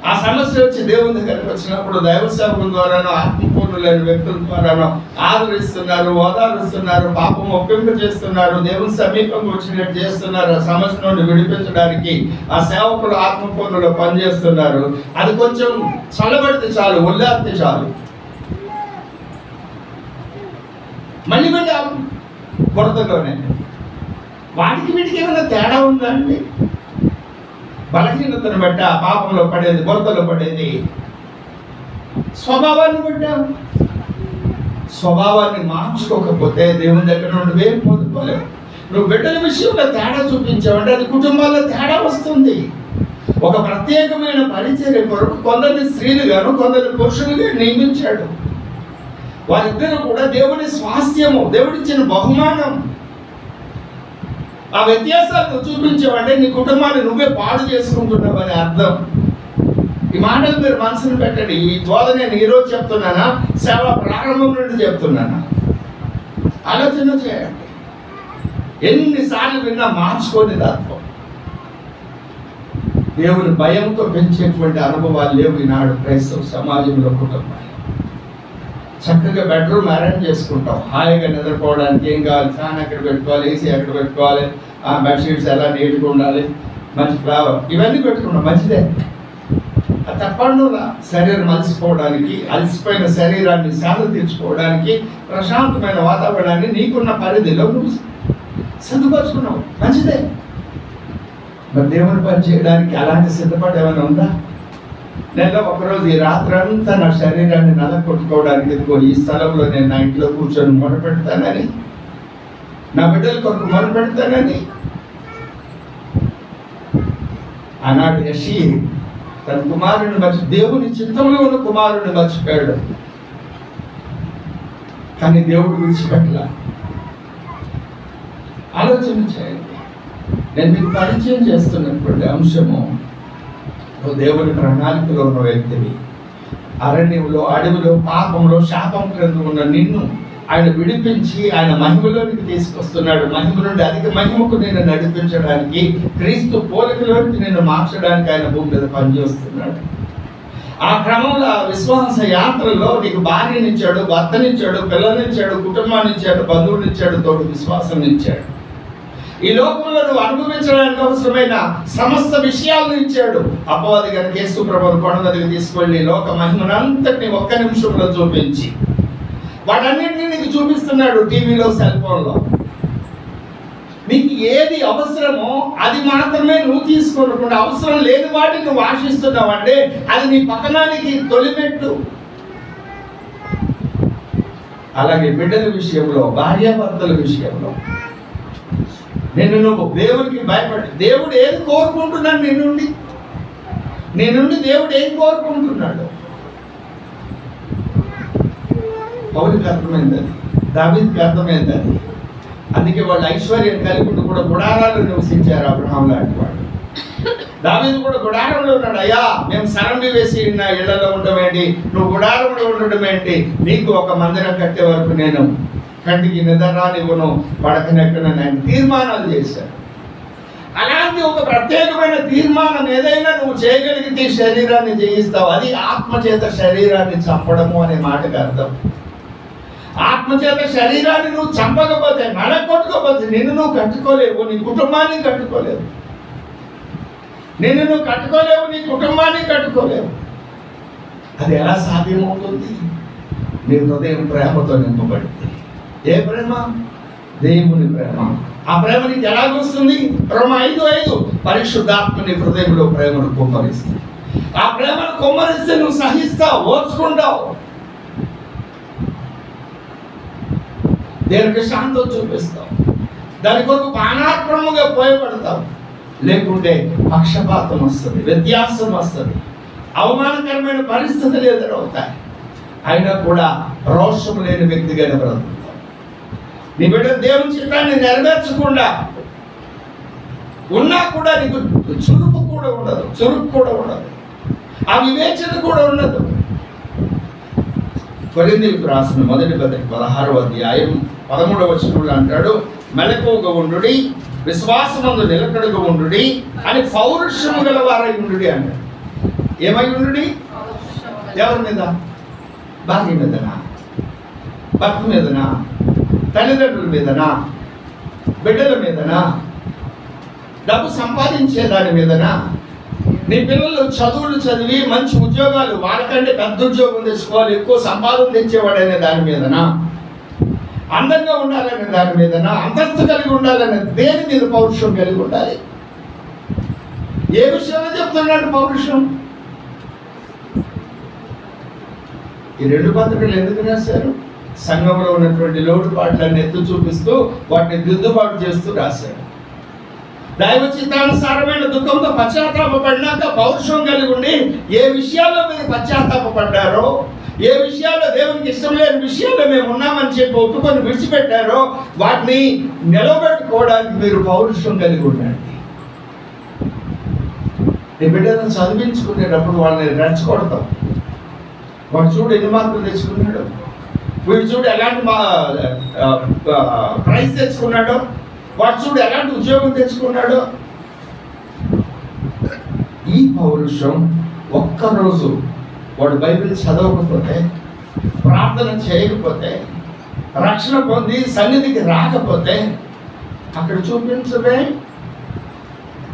ఆ సమస్య వచ్చి దేవుని దగ్గరికి వచ్చినప్పుడు దైవ సేవకుల ద్వారానో, ఆత్మపూర్ణులైన వ్యక్తుల ద్వారానో ఆదరిస్తున్నారు, ఓదారుస్తున్నారు, పాపం ఒప్పింపు చేస్తున్నారు, దేవుని సమీపంగా వచ్చినట్టు చేస్తున్నారు. ఆ సమస్య నుండి విడిపించడానికి ఆ సేవకులు ఆత్మపూర్ణులు పనిచేస్తున్నారు. అది కొంచెం చల్లబడితే చాలు, ఉల్లారితే చాలు, మళ్ళీ మళ్ళీ బురదలోనే. వాటికి వీటికి ఏమైనా తేడా ఉందా అండి? బలహీనతను బట్టి ఆ పాపంలో పడేది, బురదలో పడేది స్వభావాన్ని బట్టావు. స్వభావాన్ని మార్చుకోకపోతే దేవుని దగ్గర నుండి వేరు పొందుకోలేవు. నువ్వు బిడ్డల విషయంలో తేడా చూపించావంటే అది కుటుంబాల్లో తేడా వస్తుంది. ఒక ప్రత్యేకమైన పరిచర్య కొరకు కొందరిని స్త్రీలుగాను కొందరిని పురుషులుగా నియమించాడు. వారిద్దరూ కూడా దేవుని స్వాస్థ్యము, దేవుడిచ్చిన బహుమానం. ఆ వ్యత్యాసాలను చూపించావంటే నీ కుటుంబాన్ని నువ్వే పాడు చేసుకుంటున్నావని అర్థం. ఈ మాటలు మీరు మనసును పెట్టండి. ఈ బోధ నేను ఈరోజు చెప్తున్నానా, సేవ ప్రారంభం నుండి చెప్తున్నానా? ఆలోచన చేయండి. ఎన్నిసార్లు విన్నా మార్చుకోని తత్వం. దేవుని భయంతో పెంచేటువంటి అనుభవాలు లేవు ఈనాడు క్రైస్తవ సమాజంలో. కుటుంబాలు చక్కగా బెడ్రూమ్ అరేంజ్ చేసుకుంటాం, హాయిగా నిద్రపోవడానికి. ఏం కావాలి? ఫ్యాన్ ఎక్కడ పెట్టుకోవాలి, ఏసీ ఎక్కడ పెట్టుకోవాలి, ఆ బెడ్షీట్స్ ఎలా నీట్గా ఉండాలి, మంచి ఫ్లవర్, ఇవన్నీ పెట్టుకున్నాం, మంచిదే. అది తప్పకుండా శరీరం అలసిపోవడానికి, అలసిపోయిన శరీరాన్ని సేద తీర్చుకోవడానికి, ప్రశాంతమైన వాతావరణాన్ని నీకున్న పరిధిలో నువ్వు సిద్ధపరచుకున్నావు, మంచిదే. మరి దేవుని పని చేయడానికి అలాంటి సిద్ధపాటు ఏమైనా ఉందా? నెలలో ఒకరోజు ఈ రాత్రి అంతా నా శరీరాన్ని నలగొట్టుకోవడానికి ఇదిగో ఈ స్థలంలో నేను నా ఇంట్లో కూర్చొని మొదలుపెడతానని, నా బిడ్డల కొరకు మొదలుపెడతానని ఆనాడు యెషీ తన కుమారుని దేవుని చిత్తంలో ఉన్న కుమారుని మర్చిపోయాడు. కానీ దేవుడు విడిచిపెట్టలా. ఆలోచన చేయండి. నేను మీకు పరిచయం చేస్తున్నటువంటి అంశము, దేవుని ప్రణాళికలో ఉన్న వ్యక్తివి. అరణ్యంలో, అడవిలో, పాపంలో, శాపం క్రింద ఉన్న నిన్ను ఆయన విడిపించి ఆయన మహిమలోనికి తీసుకొస్తున్నాడు. మహిమ నుండి అధిక మహిమకు నేను నడిపించడానికి, క్రీస్తు పోలికలోనికి నేను మార్చడానికి ఆయన భూమి మీద పనిచేస్తున్నాడు. ఆ క్రమంలో ఆ విశ్వాస యాత్రలో నీకు భార్యనిచ్చాడు, భర్తనిచ్చాడు, పిల్లనిచ్చాడు, కుటుంబాన్ని ఇచ్చాడు, బంధువునిచ్చాడు, తోడు విశ్వాసం ఇచ్చాడు. ఈ లోకంలో నువ్వు అనుభవించడానికి అవసరమైన సమస్త విషయాలను ఇచ్చాడు. అపవాది గారికి యేసు ప్రభువును కొండ మీదకి తీసుకెళ్ళి లోక మహిమనంతటిని ఒక్క నిమిషంలో చూపించి వాటన్నింటినీ నీకు చూపిస్తున్నాడు. టీవీలో, సెల్ ఫోన్లో నీకు ఏది అవసరమో అది మాత్రమే నువ్వు తీసుకోకుండా అవసరం లేని వాటిని నువ్వు ఆశిస్తున్నావు అంటే అది నీ పతనానికి తొలిమెట్టు. అలాగే బిడ్డల విషయంలో, భార్యాభర్తల విషయంలో నువ్వు దేవుడికి భయపడి, దేవుడు ఏది కోరుకుంటున్నాడు నీ నుండి దేవుడు ఏం కోరుకుంటున్నాడు? పౌలుకి అర్థమైందని, దావీదుకి అర్థమైందని. అందుకే వాళ్ళు ఐశ్వర్యం కలిగి కూడా గుడారాలు నివసించారు. అబ్రహాం లాంటి వాడు. దావీదు కూడా గుడారంలో ఉన్నాడు. అయ్యా, మేము సరండి వేసి ఇళ్లలో ఉండడం ఏంటి, నువ్వు గుడారంలో ఉండడం ఏంటి, నీకు ఒక మందిరం కట్టే వరకు నేను కంటికి నిద్రనివ్వను, పడకనెక్కనని ఆయన తీర్మానాలు చేశారు. అలాంటి ఒక ప్రత్యేకమైన తీర్మానం ఏదైనా నువ్వు చేయగలిగితే శరీరాన్ని జయిస్తావు. అది ఆత్మచేత శరీరాన్ని చంపడము అనే మాటకు అర్థం. ఆత్మచేత శరీరాన్ని నువ్వు చంపకపోతే, నలగొట్టుకోకపోతే నిన్ను నువ్వు కట్టుకోలేవు, నీ కుటుంబాన్ని కట్టుకోలేవు. నిన్ను నువ్వు కట్టుకోలేవు, నీ కుటుంబాన్ని కట్టుకోలేవు. అది ఎలా సాధ్యమవుతుంది? నీ హృదయం ప్రేమతో నింపబడింది. ఏ ప్రేమ? దేవుని ప్రేమ. ఆ ప్రేమ నీకు ఎలాగొస్తుంది? రోమా 5:5 పరిశుద్ధాత్మని హృదయంలో ప్రేమను కుమ్మరిస్తుంది. ఆ ప్రేమను కుమ్మరిస్తే నువ్వు సహిస్తావు, ఓర్చుకుంటావు, దేవునికి శాంతం చూపిస్తావు, దాని కొరకు పానార్పణముగా పోయబడతావు. లేకుంటే పక్షపాతం వస్తుంది, వ్యత్యాసం వస్తుంది, అవమానకరమైన పరిస్థితులు ఎదురవుతాయి. అయినా కూడా రోషం లేని వ్యక్తిగా బ్రతుకుతావు. నీ బిడ్డ దేవుని చిత్తాన్ని నెరవేర్చకుండా ఉన్నా కూడా నీకు చురుకు కూడా ఉండదు, ఆ వివేచన కూడా ఉండదు. కొరింథీయులకు రాసిన మొదటి పత్రిక 16వ అధ్యాయం 13వ వచనంలో అంటాడు, మెలకువగా ఉండుడి, విశ్వాసమందు నిలకడగా ఉండుడి అని పౌరుషము గలవారై ఉండుడి అంటాడు. ఏమై ఉండుడి? ఎవరి మీద? భార్య మీదనా? భర్త మీదనా? తల్లిదండ్రుల మీదనా? బిడ్డల మీదనా? డబ్బు సంపాదించే దాని మీదనా? నీ పిల్లలు చదువులు చదివి మంచి ఉద్యోగాలు, వాళ్ళకంటే పెద్ద ఉద్యోగం తెచ్చుకోవాలి, ఎక్కువ సంపాదన తెచ్చేవాడనే దాని మీదనా? అందంగా ఉండాలనే దాని మీదనా? అంతస్తు కలిగి ఉండాలనే దేని మీద పౌరుషం కలిగి ఉండాలి? ఏ విషయంలో చెప్తున్నాడు పౌరుషం? ఈ 2 పత్రికలు ఎందుకు రాశారు? సంఘంలో ఉన్నటువంటి లోటుపాట్లన్నీ ఎత్తు చూపిస్తూ వాటిని దిద్దుబాటు చేస్తూ రాశాడు. దైవ చిత్తానుసారమైన దుఃఖంతో పశ్చాత్తాపడినాక పౌరుషం కలిగి ఉండి ఏ విషయాల్లో మీరు పశ్చాత్తాపడ్డారో, ఏ విషయాల్లో దేవునికి ఇష్టం లేని విషయాల్లో మేము ఉన్నామని చెప్పి ఒప్పుకొని విడిచిపెట్టారో వాటిని నిలబెట్టుకోవడానికి మీరు పౌరుషం కలిగి ఉండండి. నీ బిడ్డలను చదివించుకునేటప్పుడు వాళ్ళని రెచ్చగొడతాం. వాడు చూడు ఎన్ని మార్కులు తెచ్చుకున్నాడు, వీడు చూడు ఎలాంటి ప్రైజ్ తెచ్చుకున్నాడో, వాడు చూడు ఎలాంటి ఉద్యోగం తెచ్చుకున్నాడో. ఈ పౌరుషం ఒక్కరోజు వాడు బైబిల్ చదవకపోతే, ప్రార్థన చేయకపోతే, రక్షణ పొంది సన్నిధికి రాకపోతే అక్కడ చూపించవే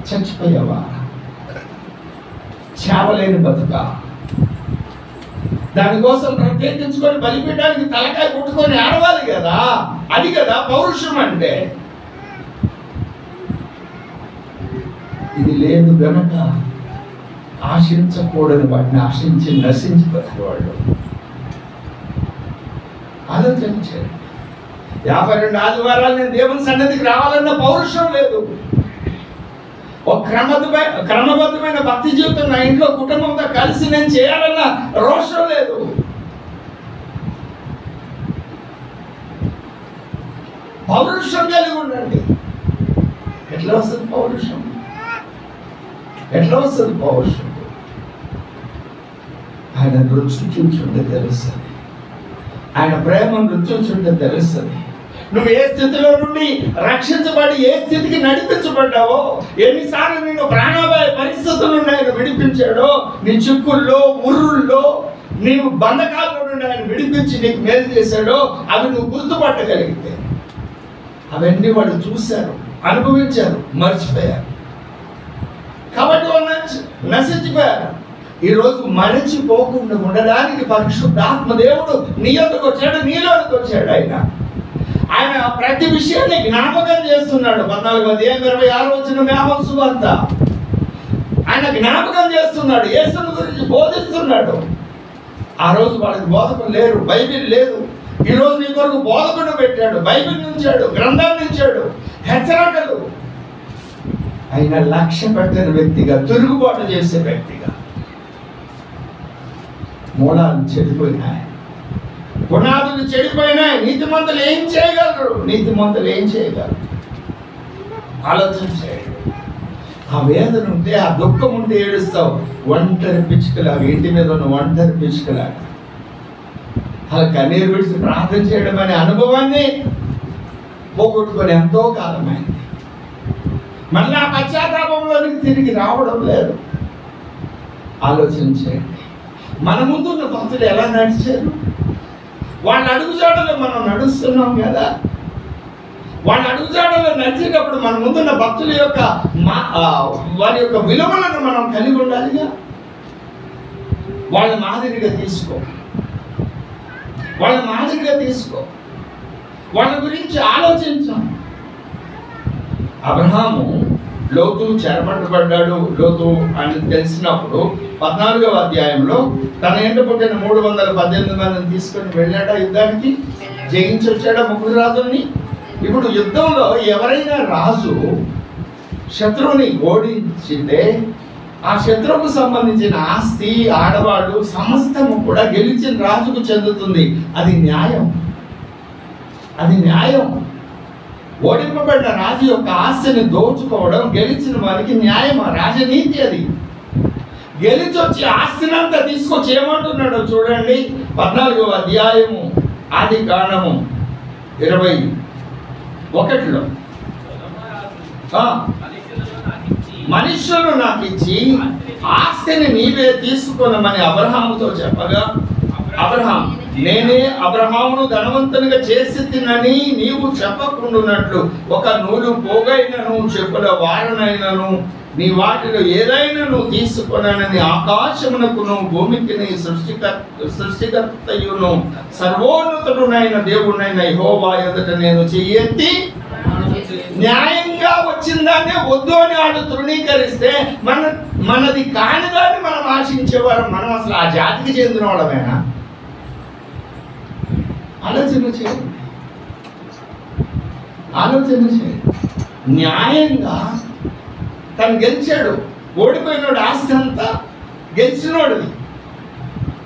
చచ్చిపోయావా, చేవలేని బతుక. దానికోసం ప్రత్యేకించుకొని బలిపీఠానికి తలకాయ కొట్టుకొని ఆడవాలి కదా. అది కదా పౌరుషం అంటే. ఇది లేదు గనక ఆశించకూడని వాటిని ఆశించి నశించిపోయేవాళ్ళు. ఆలోచించారు. 52 ఆదివారాలు నేను దేవుని సన్నిధికి రావాలన్న పౌరుషం లేదు. ఒక క్రమబద్ధమైన భక్తి జీవితం నా ఇంట్లో కుటుంబంతో కలిసి నేను చేయాలన్న రోషం లేదు. పౌరుషం కలిగి ఉండండి. ఎట్లా వస్తుంది పౌరుషం? ఆయన రుచి చూచుంటే తెలుస్తుంది, ఆయన ప్రేమను రుచి చూచుంటే తెలుస్తుంది. నువ్వు ఏ స్థితిలో నుండి రక్షించబడి ఏ స్థితికి నడిపించబడ్డావో, ఎన్నిసార్లు నేను ప్రాణాపాయ పరిస్థితుల నుండి ఆయన విడిపించాడో, నీ చిక్కుల్లో ముర్రుల్లో నీవు బంధకాల్లో నుండి ఆయన విడిపించి నీకు మేలు చేశాడో అవి నువ్వు గుర్తుపట్టగలిగితే, అవన్నీ వాళ్ళు చూశారు, అనుభవించారు, మర్చిపోయారు. కాబట్టి వాళ్ళు నశించిపోయారు. ఈరోజు మరచిపోకుండా ఉండడానికి పరిశుద్ధాత్మ దేవుడు నీ యొద్దకు వచ్చాడు, నీలోకి వచ్చాడు. ఆయన ప్రతి విషయాన్ని జ్ఞాపకం చేస్తున్నాడు. 14:26 యోహాను సువార్త. ఆయన జ్ఞాపకం చేస్తున్నాడు, యేసుని గురించి బోధిస్తున్నాడు. ఆ రోజు వాళ్ళకి బోధకులు లేరు, బైబిల్ లేదు. ఈరోజు నీ కొరకు బోధకుడు పెట్టాడు, బైబిల్ నుంచాడు, గ్రంథాన్ని ఇచ్చాడు, హెచ్చరికలు. ఆయన లక్ష్య పెట్టిన వ్యక్తిగా, తిరుగుబాటు చేసే వ్యక్తిగా. మూలాలు చెడిపోయినాయి, పునాదులు చెడిపోయినాయి. నీతిమంతులు ఏం చేయగలరు? ఆలోచన చేయండి. ఆ వేదన ఉంటే, ఆ దుఃఖం ఉంటే ఏడుస్తావు. ఒంటరి పిచ్చుకలాగా, ఇంటి మీద ఉన్న ఒంటరి పిచ్చుకలాగా అలా కన్నీరు విడిచి ప్రార్థన చేయడం అనే అనుభవాన్ని పోగొట్టుకొని ఎంతో కాలమైంది. మళ్ళీ ఆ పశ్చాత్తాపంలోనికి తిరిగి రావడం లేదు. ఆలోచన చేయండి. మన ముందు ఉన్న భక్తులు ఎలా నడిచారు? వాళ్ళ అడుగుజాడలో మనం నడుస్తున్నాం కదా. వాళ్ళ అడుగుజాడలో నడిచేటప్పుడు మన ముందున్న భక్తుల యొక్క వారి యొక్క విలువలను మనం కలిగి ఉండాలిగా. వాళ్ళ మాదిరిగా తీసుకో, వాళ్ళ మాదిరిగా తీసుకో, వాళ్ళ గురించి ఆలోచించాం. అబ్రహాము లోతు చెరపట్టబడ్డాడు, లోతు అని తెలిసినప్పుడు 14వ అధ్యాయంలో తన ఎంట పుట్టిన 318 మందిని తీసుకొని వెళ్ళాడా యుద్ధానికి, జయించి వచ్చాడా ముగ్గురు రాజుల్ని. ఇప్పుడు యుద్ధంలో ఎవరైనా రాజు శత్రువుని ఓడించితే ఆ శత్రువుకు సంబంధించిన ఆస్తి, ఆడవాళ్ళు, సమస్తము కూడా గెలిచిన రాజుకు చెందుతుంది. అది న్యాయం, అది న్యాయం. ఓడింపబడిన రాజు యొక్క ఆస్తిని దోచుకోవడం గెలిచిన వారికి న్యాయం, రాజనీతి. అది గెలిచి వచ్చి ఆస్తినంతా తీసుకొచ్చి ఏమంటున్నాడో చూడండి. 14వ అధ్యాయము ఆది కాండము 21లో మనుషులను నాకు ఇచ్చి ఆస్తిని నీవే తీసుకొనమని అబ్రహాముతో చెప్పగా, అబ్రహాం నేనే అబ్రహామును ధనవంతునిగా చేసి తినని నీవు చెప్పకుండానట్లు ఒక నూలు పోగైనను చెప్పుల వారనైనను నీ వాటిలో ఏదైనా నువ్వు తీసుకొనని ఆకాశమునకును భూమికి సృష్టికర్తయును సర్వోన్నతుడునైన దేవుడైన యెహోవా ఎదుట నేను చెయ్యెత్తి న్యాయంగా వచ్చిందాన్ని వద్దు అని వాడు తృణీకరిస్తే మనది కానిదాన్ని మనం ఆశించేవారు. మనం అసలు ఆ జాతికి చెందిన వాళ్ళమేనా? ఆలోచన చేయండి, ఆలోచన చేయండి. న్యాయంగా తను గెలిచాడు, ఓడిపోయినోడు ఆస్తి అంతా గెలిచినోడిది.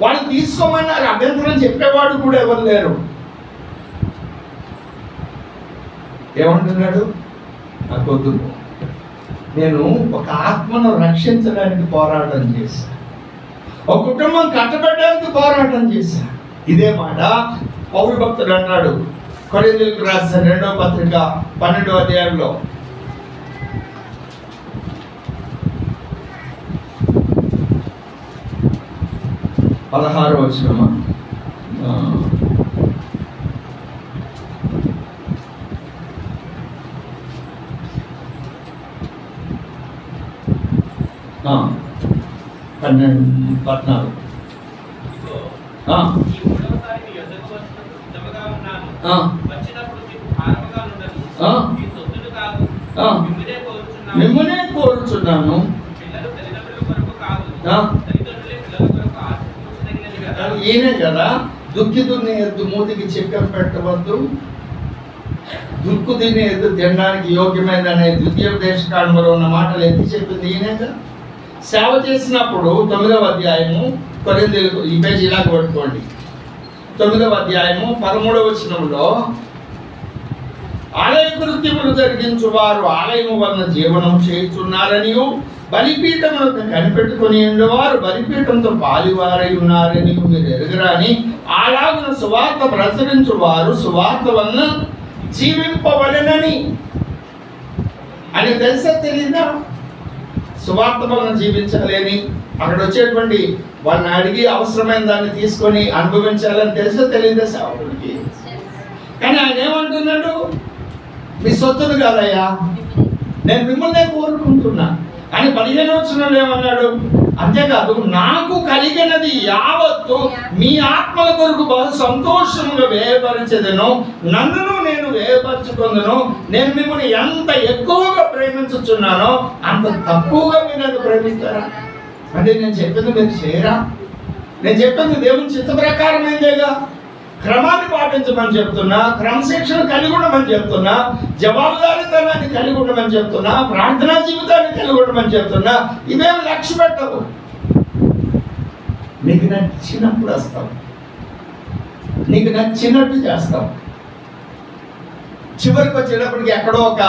వాళ్ళు తీసుకోమన్నారు, అభ్యంతరం చెప్పేవాడు కూడా ఎవరు లేరు. ఏమంటున్నాడు? నాకొద్దు, నేను ఒక ఆత్మను రక్షించడానికి పోరాటం చేశాను, ఒక కుటుంబం కట్టబెట్టడానికి పోరాటం చేశాను. ఇదే మాట పౌలు భక్తుడు అన్నాడు కొరింథీయులకు రాసిన 2వ పత్రిక 12వ అధ్యాయంలో. పదహారవ వచనమా, పన్నెండు 14. మిమ్మల్నే కోరుచున్నాను, ఈయనే కదా దుక్కి దున్ని ఎద్దు మూతికి చిక్కం పెట్టవద్దు, దుక్కు తినే ఎద్దు తినడానికి యోగ్యమైనదనే ద్వితీయోపదేశకాండంలో ఉన్న మాటలు ఎత్తి చెప్పింది ఈయనేగా. సేవ చేసినప్పుడు 9వ అధ్యాయము కొరింథీయులకు, ఈ పేజీ ఇలా కొట్టుకోండి, 9వ అధ్యాయము 13వ వచనంలో ఆలయ కృత్యములు జరిగించు వారు ఆలయము వలన జీవనం చేయుచున్నారనియు బలిపీఠములకు కనిపెట్టుకుని ఉండేవారు బలిపీఠంతో పాలివారై ఉన్నారని మీరు ఎరుగరాని అలాగున సువార్త ప్రచురించు వారు సువార్త వలన జీవింపవలెనని అని తెలుసా తెలీదా? సువార్త వలన జీవించాలని, అక్కడ వచ్చేటువంటి వాళ్ళని అడిగి అవసరమైన దాన్ని తీసుకొని అనుభవించాలని తెలుసా తెలీదా సేవకుడికి? కానీ ఆయన ఏమంటున్నాడు? మీ సొత్తును కాదయ్యా, నేను మిమ్మల్ని కోరుకుంటున్నా అని 15వ వచనంలో ఏమన్నాడు? అంతేకాదు, నాకు కలిగినది యావత్తు మీ ఆత్మల కొరకు బహు సంతోషంగా వ్యయపరిచేదను, నన్ను నేను వ్యయపరచుకుందును. నేను మిమ్మల్ని ఎంత ఎక్కువగా ప్రేమించుచున్నానో అంత తక్కువగా మీరు నన్ను ప్రేమిస్తారా? అంటే నేను చెప్పింది మీరు చేయరా? నేను చెప్పింది దేవుని చిత్త ప్రకారమైందేగా. క్రమాన్ని పాటించమని చెప్తున్నా, క్రమశిక్షణ కలిగి ఉండమని చెప్తున్నా, జవాబుదారీతనాన్ని కలిగి ఉండమని చెప్తున్నా, ప్రార్థనా జీవితాన్ని కలిగి ఉండమని చెప్తున్నా. ఇవేమి లక్ష్య పెట్టవు. నీకు నచ్చినప్పుడు వస్తావు, నీకు నచ్చినట్టు చేస్తావు. చివరికి వచ్చేటప్పటికి ఎక్కడో ఒక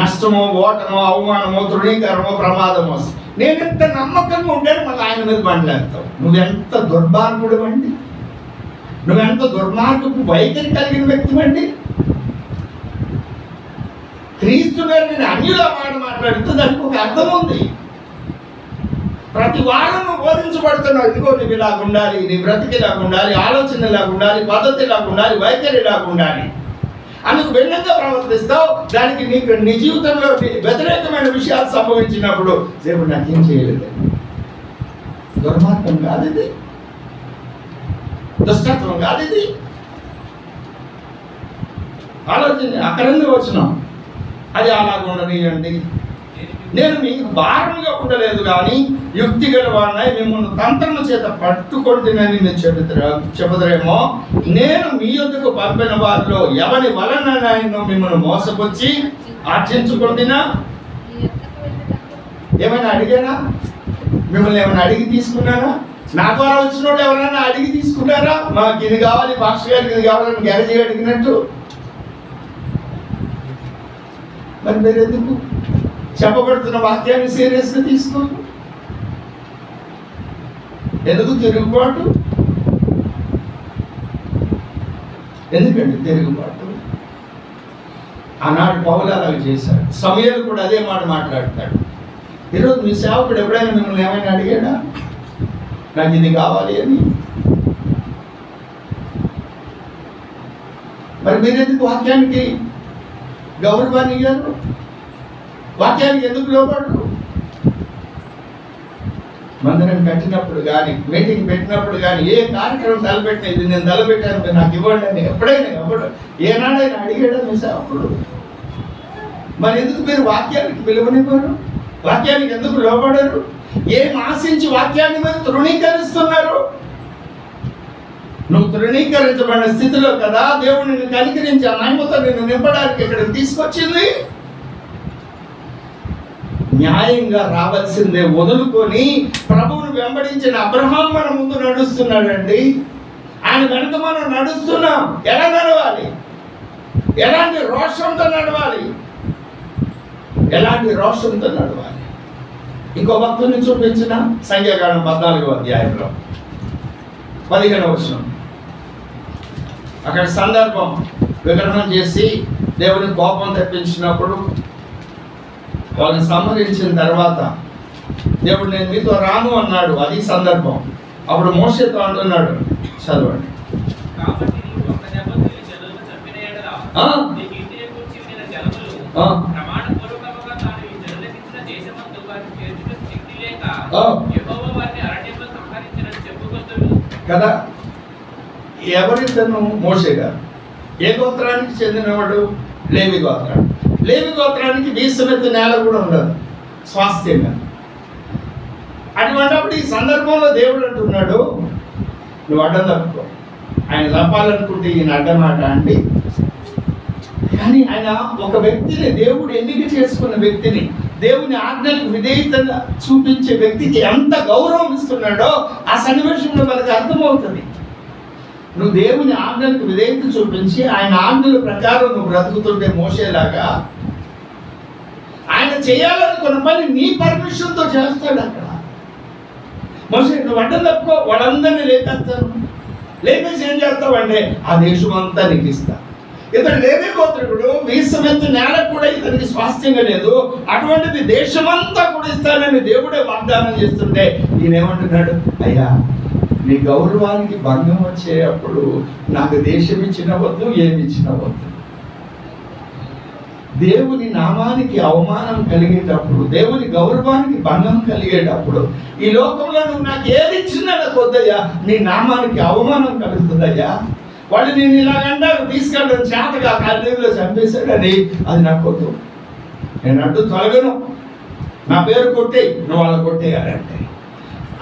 నష్టమో, ఓటమో, అవమానమో, తృణీకరమో, ప్రమాదమో వస్తుంది. నేను ఎంత నమ్మకంగా ఉంటాను మళ్ళీ ఆయన మీద బండ్లేస్తావు. నువ్వెంత దుర్మార్గుడు అండి, నువ్వెంత దుర్మార్గపు వైఖరి కలిగిన వ్యక్తివండి. క్రీస్తు గారు నేను అన్యుల మాట మాట్లాడితే దానికి ఒక అర్థం ఉంది. ప్రతి వారం నువ్వు బోధించబడుతున్నావు. ఇదిగో నువ్వు ఇలాగ ఉండాలి, నీ బ్రతికి ఇలాగ ఉండాలి, ఆలోచన ఇలాగ ఉండాలి, పద్ధతి ఇలాగ ఉండాలి, వైఖరి ఇలాగ ఉండాలి. అందుకు భిన్నంగా ప్రవర్తిస్తావు. దానికి నీకు నీ జీవితంలో వ్యతిరేకమైన విషయాలు సంభవించినప్పుడు దేవుడు నాకేం చేయలేదు. దుర్మార్గం కాదు ఇది, దుష్టత్వం కాదు ఇది. ఆలోచన అక్కడంగా వచ్చినాం. అది అలాగ ఉండనియండి. నేను మీకు భారంగా ఉండలేదు కానీ యుక్తి గలవాడినై మిమ్మల్ని తంత్రము చేత పట్టుకొంటినని నేను చెబుదరేమో. నేను మీ యొద్దకు పంపిన వారిలో ఎవరి వలన నేను మిమ్మల్ని మోసపుచ్చి ఆర్జించుకుంటున్నా? ఏమైనా అడిగానా? మిమ్మల్ని ఏమైనా అడిగి తీసుకున్నానా? నా ద్వారా వచ్చిన వాళ్ళు ఎవరైనా అడిగి తీసుకున్నారా? మాకు ఇది కావాలి, పాస్టర్ గారికి ఇది కావాలని గ్యారేజీ అడిగినట్టు. మరి మీరు ఎందుకు చెప్పబడుతున్న వాక్యాన్ని సీరియస్గా తీసుకోరు? ఎందుకు తిరుగుబాటు? ఎందుకండి తిరుగుబాటు? ఆనాడు పౌలు అలాగ చేశాడు, సమూయేలు కూడా అదే మాట మాట్లాడతాడు. ఈరోజు మీ సేవకుడు ఎప్పుడైనా మిమ్మల్ని ఏమైనా అడిగాడా నాకు ఇది కావాలి అని? మరి మీరెందుకు వాక్యానికి గౌరవాన్ని ఇయ్యారు? వాక్యానికి ఎందుకు లోపడరు? మందిరం కట్టినప్పుడు కానీ, మీటింగ్ పెట్టినప్పుడు కానీ, ఏ కార్యక్రమం తలపెట్టిన ఇది నేను తలపెట్టాను నాకు ఇవ్వండి అని ఎప్పుడైనా ఏనాడైనా అడిగాడా మీ సేవకుడు? మరి ఎందుకు మీరు వాక్యానికి విలువనివ్వరు? వాక్యానికి ఎందుకు లోబడరు? ఏం ఆశించి వాక్యాన్ని మీరు తృణీకరిస్తున్నారు? నువ్వు తృణీకరించబడిన స్థితిలో కదా దేవుడు నిన్ను కనికరించి ఆ మహిమతో నిన్ను నింపడానికి ఇక్కడికి తీసుకొచ్చింది. న్యాయంగా రావాల్సిందే వదులుకొని ప్రభువును వెంబడించిన అబ్రహాం మన ముందు నడుస్తున్నాడండి. ఆయన వెనుక మనం నడుస్తున్నాం. ఎలా నడవాలి? ఎలాంటి రోషంతో నడవాలి? ఎలాంటి రోషంతో నడవాలి? ఇంకో భక్తుని చూపించిన సంఖ్యాకాండం 14వ అధ్యాయంలో 15వ వచనం. అక్కడ సందర్భం విగ్రహం చేసి దేవుని కోపం తెప్పించినప్పుడు వాళ్ళని సంహరించిన తర్వాత దేవుడు నేను మీతో రాను అన్నాడు. అది సందర్భం. అప్పుడు మోషేతో అంటున్నాడు, చదవండి. కదా ఎవరితను? మోషే గారు. ఏ గోత్రానికి చెందినవాడు? లేవి గోత్రానికి. లేవి గోత్రానికి వీసమెత్తు నేల కూడా ఉండదు స్వాస్థ్యంగా. అటువంటిప్పుడు ఈ సందర్భంలో దేవుడు అంటున్నాడు, నువ్వు అడ్డం తప్పుకో. ఆయన తప్పాలనుకుంటే ఈయన అడ్డమాట అండి. కానీ ఆయన ఒక వ్యక్తిని, దేవుడు ఎన్నిక చేసుకున్న వ్యక్తిని, దేవుని ఆజ్ఞలకు విధేయతగా చూపించే వ్యక్తికి ఎంత గౌరవం ఇస్తున్నాడో ఆ సన్నివేశంలో మనకు అర్థమవుతుంది. నువ్వు దేవుని ఆజ్ఞలకు విధేయత చూపించి ఆయన ఆజ్ఞల ప్రకారం నువ్వు బ్రతుకుతుంటే మోషేలాగా ఆయన చేయాలనుకున్న పని నీ పర్మిషన్తో చేస్తాడు. అక్కడ మోషే నువ్వు అడ్డం తప్పుకో, వాళ్ళందరినీ లేపేస్తాను. లేపేసి ఏం చేస్తావంటే ఆ దేశం అంతా నీకు ఇస్తా. ఇతడు లేవి గోత్రుడు, వీసమెత్తు నేల కూడా ఇతనికి స్వాస్థ్యంగా లేదు. అటువంటిది దేశమంతా కూడా ఇస్తానని దేవుడే వాగ్దానం చేస్తుంటే ఈయన ఏమంటున్నాడు, అయ్యా నీ గౌరవానికి భంగం వచ్చేటప్పుడు నాకు దేశం ఇచ్చిన వద్దు, ఏమి ఇచ్చిన వద్దు. దేవుని నామానికి అవమానం కలిగేటప్పుడు, దేవుని గౌరవానికి భంగం కలిగేటప్పుడు ఈ లోకంలో నువ్వు నాకు ఏది ఇచ్చినా నాకు వద్దయ్యా, నీ నామానికి అవమానం కలుగుతుందయ్యా. వాళ్ళు నేను ఇలాగంటారు, తీసుకెళ్ళడం చేతగా కన్నీరులో చంపేశాడని, అది నాకు వద్దు. నేను అడ్డు తొలగను, నా పేరు కొట్టే, నువ్వు వాళ్ళ కొట్టేయాలంటే.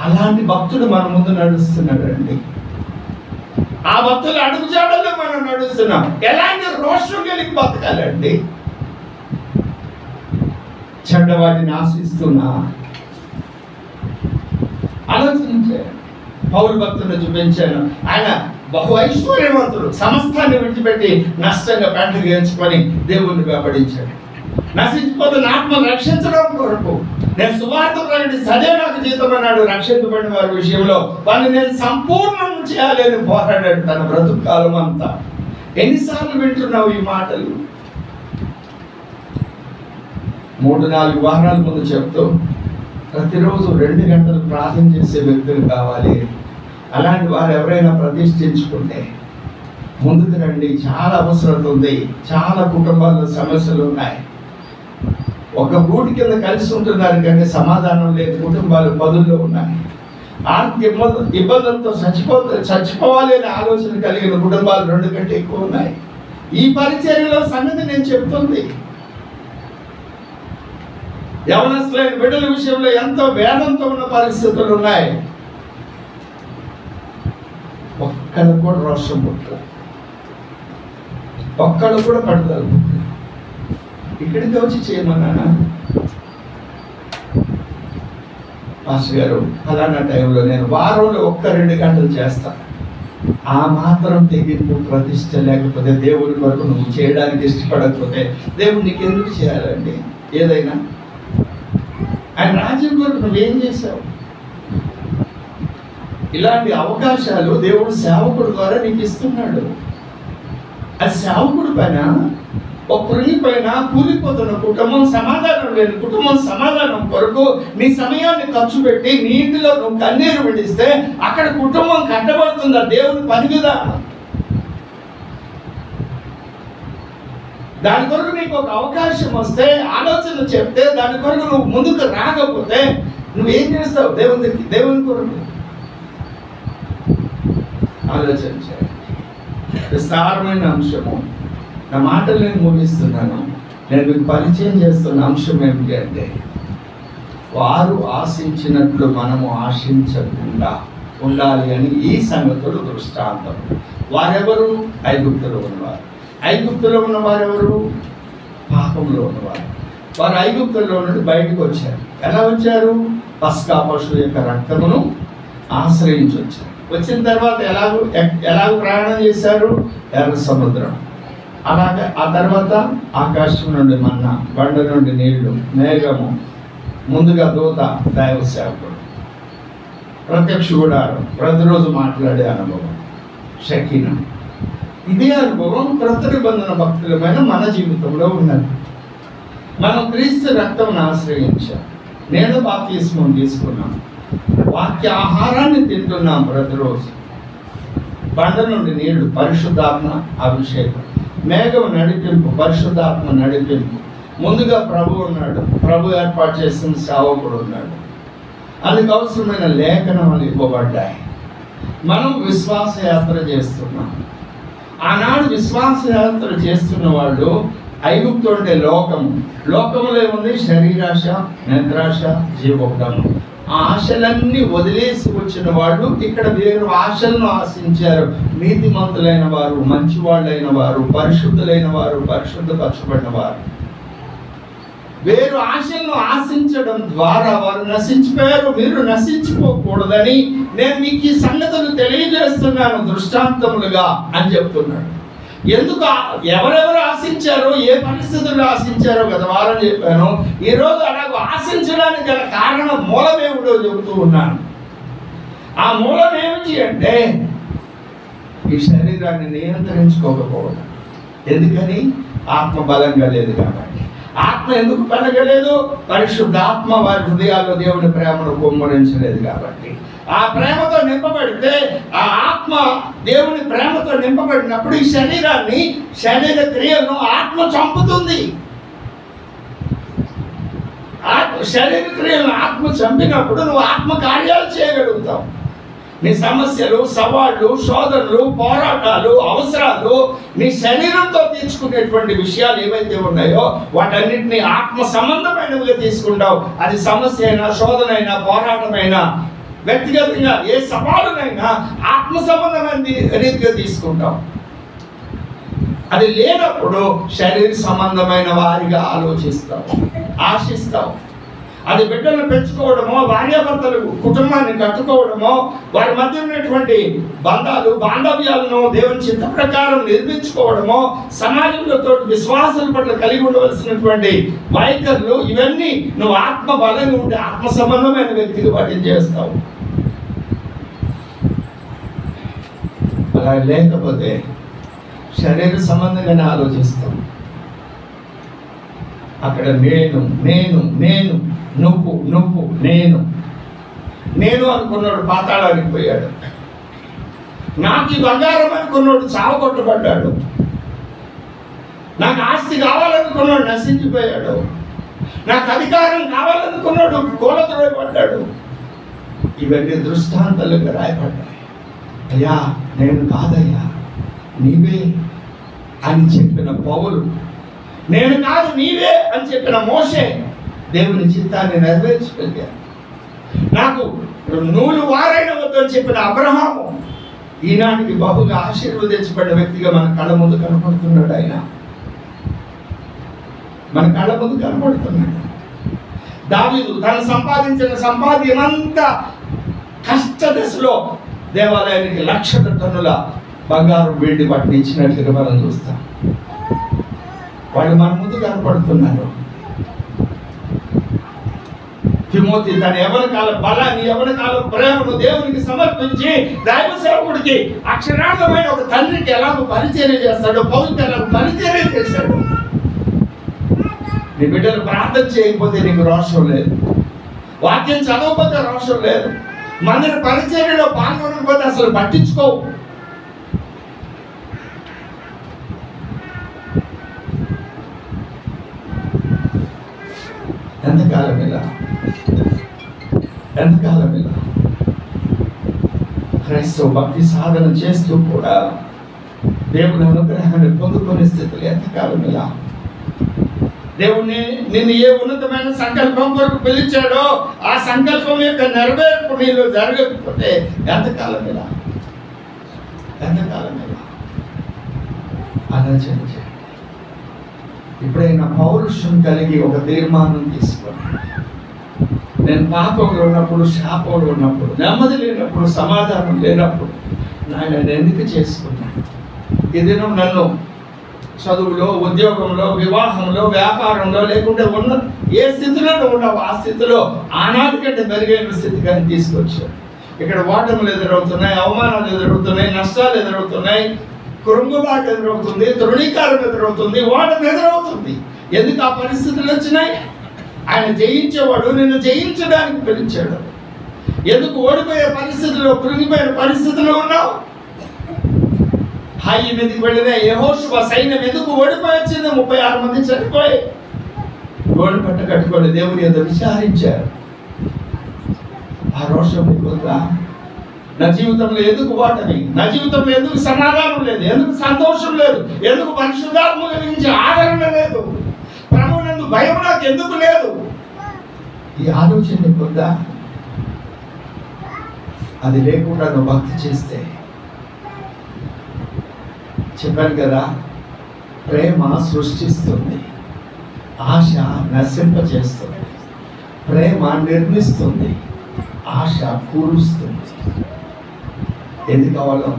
అలాంటి భక్తుడు మన ముందు నడుస్తున్నాడండి. ఆ భక్తులు అడుగుజాడల్లో మనం నడుస్తున్నాం. ఎలాంటి రోషం కలిగి బతకాలండి? చెడ్డవాటిని ఆశిస్తున్నా ఆలోచించాను. పౌలు భక్తులను చూపించాను. ఆయన బహు ఐశ్వర్యవంతుడు, సమస్తాన్ని విడిచిపెట్టి నష్టంగా పెంటగా ఎంచుకొని దేవుణ్ణి వెంబడించాడు. నశించిపోతున్న ఆత్మను రక్షించడం కొరకు నేను సువార్త ప్రకటిస్తే అదే నాకు జీతం అన్నాడు. రక్షించబడిన వారి విషయంలో వాళ్ళని నేను సంపూర్ణం చేయాలని పోరాడాడు తన బ్రతుకు కాలం అంతా. ఎన్నిసార్లు వింటున్నావు ఈ మాటలు? 3-4 వారాల ముందు చెప్తూ ప్రతిరోజు 2 గంటలు ప్రార్థన చేసే వ్యక్తులు కావాలి. అలాంటి వారు ఎవరైనా ప్రతిష్ఠించుకుంటే ముందుకు రండి. చాలా అవసరం ఉంది. చాలా కుటుంబాల్లో సమస్యలు ఉన్నాయి. ఒక గూటి కింద కలిసి ఉంటున్నారు కానీ సమాధానం లేని కుటుంబాలు పదుల్లో ఉన్నాయి. ఆర్థిక ఇబ్బందులతో చచ్చిపోవాలి అనే ఆలోచన కలిగిన కుటుంబాలు 2 కంటే ఎక్కువ ఉన్నాయి. ఈ పరిచర్యలో సంగతి నేను చెప్తుంది. యవనస్తులైన బిడ్డల విషయంలో ఎంతో వేదంతో ఉన్న పరిస్థితులు ఉన్నాయి. ఒక్కళ్ళు కూడా రోషం పుట్టరు, ఒక్కళ్ళు కూడా పడతారు. ఇక్కడికి వచ్చి చేయమన్నానా మాస్టర్ గారు, అలాంటి టైంలో నేను వారంలో 1-2 గంటలు చేస్తాను. ఆ మాత్రం తెగింపు ప్రతిష్ట లేకపోతే, దేవుడి కొరకు నువ్వు చేయడానికి ఇష్టపడకపోతే దేవుడు నీకు ఎందుకు చేయాలండి? ఏదైనా ఆయన రాజ్యం కొరకు నువ్వేం చేశావు? ఇలాంటి అవకాశాలు దేవుడు సేవకుడు ద్వారా నీకు ఇస్తున్నాడు. అది సేవకుడి పైన, ఒక పురుని పైన కూలిపోతున్న కుటుంబం, సమాధానం లేని కుటుంబం సమాధానం కొరకు నీ సమయాన్ని ఖర్చు పెట్టి నీ ఇంటిలో నువ్వు కన్నీరు విడిస్తే అక్కడ కుటుంబం కట్టబడుతుందా? దేవుని పని విధానం. దాని కొరకు నీకు ఒక అవకాశం వస్తే, ఆలోచన చెప్తే, దాని కొరకు నువ్వు ముందుకు రాకపోతే నువ్వేం చేస్తావు? దేవుని కొరకు ఆలోచన చేయాలి. విస్తారమైన అంశము. నా మాటలు నేను ముగిస్తున్నాను. నేను మీకు పరిచయం చేస్తున్న అంశం ఏమిటి అంటే, వారు ఆశించినట్లు మనము ఆశించకుండా ఉండాలి అని ఈ సంగతులు దృష్టాంతం. వారెవరు? ఐగుప్తులో ఉన్నవారు. ఐగుప్తులో ఉన్నవారు ఎవరు? పాపంలో ఉన్నవారు. వారు ఐగుప్తులో నుండి బయటకు వచ్చారు. ఎలా వచ్చారు? పస్కా పశువు యొక్క రక్తమును ఆశ్రయించి వచ్చారు. వచ్చిన తర్వాత ఎలాగో ప్రయాణం చేశారు? ఎర్ర సముద్రం. అలాగే ఆ తర్వాత ఆకాశం నుండి మన్నా, బండ నుండి నీళ్లు, మేఘము, ముందుగా దూత, దైవ సేవకుడు, ప్రత్యక్ష గుడారం, ప్రతిరోజు మాట్లాడే అనుభవం, షకీనా. ఇదే అనుభవం క్రొత్త నిబంధన భక్తులమైన మన జీవితంలో ఉన్నది. మనం క్రీస్తు రక్తం ఆశ్రయించాం. నేను బాప్తిస్మం తీసుకున్నాం. వాక్య ఆహారాన్ని తింటున్నాం ప్రతిరోజు. బండ నుండి నీళ్లు, పరిశుద్ధాత్మ అభిషేకం, మేఘం నడిపింపు, పరిశుద్ధాత్మ నడిపింపు. ముందుగా ప్రభు ఉన్నాడు, ప్రభు ఏర్పాటు చేసిన సేవకుడు ఉన్నాడు. అందుకు అవసరమైన లేఖనాలు ఇవ్వబడ్డాయి. మనం విశ్వాసయాత్ర చేస్తున్నాం. ఆనాడు విశ్వాసయాత్ర చేస్తున్న వాళ్ళు ఐగుప్తు అంటే లోకము. లోకములో ఏముంది? శరీరాశ, నిద్రాశ, జీవోక్తము. ఆ ఆశలన్నీ వదిలేసి వచ్చిన వాళ్ళు ఇక్కడ వేరు ఆశలను ఆశించారు. నీతిమంతులైన వారు, మంచివాళ్ళైన వారు, పరిశుద్ధులైన వారు, పరిశుద్ధపరచబడిన వారు వేరు ఆశలను ఆశించడం ద్వారా వారు నశించిపోయారు. మీరు నశించిపోకూడదని నేను మీకు ఈ సంగతులు తెలియజేస్తున్నాను దృష్టాంతములుగా అని చెప్తున్నాడు. ఎందుకు ఎవరెవరు ఆశించారో, ఏ పరిస్థితుల్లో ఆశించారో గత వారం చెప్పాను. ఈరోజు అలాగ ఆశించడానికి గల కారణం మూలమేమిటో చెబుతూ ఉన్నాను. ఆ మూలం ఏమిటి అంటే ఈ శరీరాన్ని నియంత్రించుకోకపోవడం. ఎందుకని? ఆత్మ బలంగా లేదు కాబట్టి. ఆత్మ ఎందుకు పెరగలేదు? పరిశుద్ధాత్మ వారి హృదయాల్లో దేవుని ప్రేమను కుమ్మరించలేదు కాబట్టి. ఆ ప్రేమతో నింపబడితే, ఆ ఆత్మ దేవుని ప్రేమతో నింపబడినప్పుడు ఈ శరీరాన్ని, శరీర క్రియలను ఆత్మ చంపుతుంది. శరీర క్రియలను ఆత్మ చంపినప్పుడు నువ్వు ఆత్మ కార్యాలు చేయగలుగుతావు. నీ సమస్యలు, సవాళ్ళు, శోధనలు, పోరాటాలు, అవసరాలు, నీ శరీరంతో తీర్చుకునేటువంటి విషయాలు ఏవైతే ఉన్నాయో వాటన్నిటిని ఆత్మ సంబంధమైనవిగా తీసుకుంటావు. అది సమస్య అయినా, శోధన అయినా, పోరాటమైనా, వ్యక్తిగతంగా ఏ సవాలునైనా ఆత్మ సంబంధమైన రీతిగా తీసుకుంటాం. అది లేనప్పుడు శరీర సంబంధమైన వారిగా ఆలోచిస్తాం, ఆశిస్తాం. అది బిడ్డలను పెంచుకోవడమో, భార్యాభర్తలు కుటుంబాన్ని కట్టుకోవడమో, వారి మధ్య ఉన్నటువంటి బంధాలు, బాంధవ్యాలను దేవుని చిత్త ప్రకారం నిర్మించుకోవడమో, సమాజంలో విశ్వాసాల పట్ల కలిగి ఉండవలసినటువంటి వైఖరులు, ఇవన్నీ నువ్వు ఆత్మ బలంగా ఉంటే ఆత్మ సంబంధమైన వ్యక్తికి వాటిని చేస్తావు. అలా లేకపోతే శరీర సంబంధంగానే ఆలోచిస్తాం. అక్కడ నేను నేను నేను నువ్వు నువ్వు నేను నేను అనుకున్నాడు పాతాళానికి పోయాడు. నాకు ఈ బంగారం అనుకున్నాడు చావగొట్టబడ్డాడు. నాకు ఆస్తి కావాలనుకున్నాడు నశించిపోయాడు. నాకు అధికారం కావాలనుకున్నాడు కూలతోయబడ్డాడు. ఇవన్నీ దృష్టాంతాలుగా రాయబడ్డాయి. అయ్యా నేను కాదయ్యా నీవే అని చెప్పిన పౌలు, నేను కాదు నీవే అని చెప్పిన మోషే దేవుని చిత్తాన్ని నెరవేర్చగలిగారు. నాకు నూలు వారైన వద్దు అని చెప్పిన అబ్రహాము ఈనాటికి బహుగా ఆశీర్వదించబడ్డ వ్యక్తిగా మన కళ్ళ ముందు కనపడుతున్నాడు. ఆయన మన కళ్ళ ముందు కనపడుతున్నాడు. దావీదు తను సంపాదించిన సంపాద్యమంతా కష్ట దశలో దేవాలయానికి 1,00,000 టన్నుల బంగారం వెండి వాటిని ఇచ్చినట్లుగా మనం చూస్తాం. వాళ్ళు మన ముందు కనపడుతున్నారు. తిమోతి తన యవ్వన కాల బలాన్ని, యవ్వన కాల ప్రేమను దేవునికి సమర్పించి దైవ సేవకుడికి అక్షరార్థమైన ఒక తండ్రికి ఎలాగో పరిచర్య చేస్తాడు, పౌరుకి ఎలాగో పరిచర్య చేశాడు. నీ బిడ్డలు ప్రార్థన చేయకపోతే నీకు రోషం లేదు, వాక్యం చదవకపోతే రోషం లేదు, మందిర పరిచర్యలో పాల్గొనకపోతే అసలు పట్టించుకోవు. ఎంతకాలం ఇలా క్రైస్తవ భక్తి సాధన చేస్తూ కూడా దేవుని అనుగ్రహాన్ని పొందుకునే స్థితిలో ఎంతకాలం ఇలా? దేవుణ్ణి నిన్ను ఏ ఉన్నతమైన సంకల్పం కొరకు పిలిచాడో ఆ సంకల్పం యొక్క నెరవేర్పు నీలో జరగకపోతే ఎంతకాలం ఇలా ఆలోచన చేయండి. ఇప్పుడైనా పౌరుషం కలిగి ఒక తీర్మానం తీసుకొని, నేను పాపంలో ఉన్నప్పుడు, శాపంలో ఉన్నప్పుడు, నెమ్మది లేనప్పుడు, సమాధానం లేనప్పుడు నేను ఎందుకు చేసుకున్నాను? ఇది నన్ను చదువులో, ఉద్యోగంలో, వివాహంలో, వ్యాపారంలో, లేకుంటే ఉన్న ఏ స్థితిలో ఉన్నావు ఆ స్థితిలో ఆనాటి కంటే మెరుగైన స్థితిగా తీసుకొచ్చాడు. ఇక్కడ ఓటములు ఎదురవుతున్నాయి, అవమానాలు ఎదురవుతున్నాయి, నష్టాలు ఎదురవుతున్నాయి, కృంగుబాటు ఎదురవుతుంది, తృణీకారం ఎదురవుతుంది, ఓటమి ఎదురవుతుంది. ఎందుకు ఆ పరిస్థితులు వచ్చినాయి? ఆయన జయించేవాడు నిన్ను జయించడానికి పిలిచాడు. ఎందుకు ఓడిపోయే పరిస్థితుల్లో, కృంగిపోయిన పరిస్థితుల్లో ఉన్నావు? హాయి మీదకి వెళ్ళిన యెహోషువ సైన్యం ఎందుకు ఓడిపోయి వచ్చింది? 36 మంది చనిపోయి గోడు పట్ట కట్టుకొని దేవుని ఏదో విచారించారు. ఆ రోషం మీకుందా? నా జీవితంలో ఎందుకు ఓటమి? నా జీవితంలో ఎందుకు సమాధానం లేదు? ఎందుకు సంతోషం లేదు? ఎందుకు పరిశుద్ధాత్మ కలిగించే ఆదరణ లేదు? ప్రభువునందు భయం నాకు ఎందుకు లేదు? ఈ ఆలోచన మీకుందా? అది లేకుండా నువ్వు భక్తి చేస్తే, చెప్పాను కదా, ప్రేమ సృష్టిస్తుంది, ఆశ నశింపచేస్తుంది. ప్రేమ నిర్మిస్తుంది, ఆశ కూలుస్తుంది. ఎందుకు కావాలో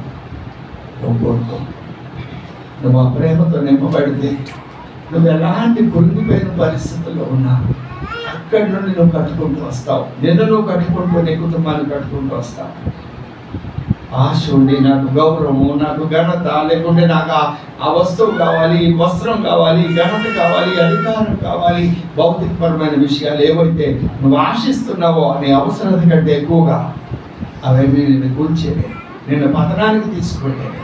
నువ్వు కోరుకో. నువ్వు ఆ ప్రేమతో నింపబడితే నువ్వు ఎలాంటి కురిగిపోయిన పరిస్థితుల్లో ఉన్నా అక్కడి నుండి నువ్వు కట్టుకుంటూ వస్తావు. నిన్ను నువ్వు కట్టుకుంటూ, నీ కుటుంబాన్ని కట్టుకుంటూ వస్తావు. ఆశ ఉండి నాకు గౌరవము, నాకు ఘనత, లేకుంటే నాకు ఆ వస్తువు కావాలి, ఈ వస్త్రం కావాలి, ఘనత కావాలి, అధికారం కావాలి, భౌతికపరమైన విషయాలు ఏవైతే నువ్వు ఆశిస్తున్నావో అనే అవసరం కంటే ఎక్కువగా అవేమీ నిన్ను కూల్చేవి, నిన్ను పతనానికి తీసుకువెళ్ళేవి.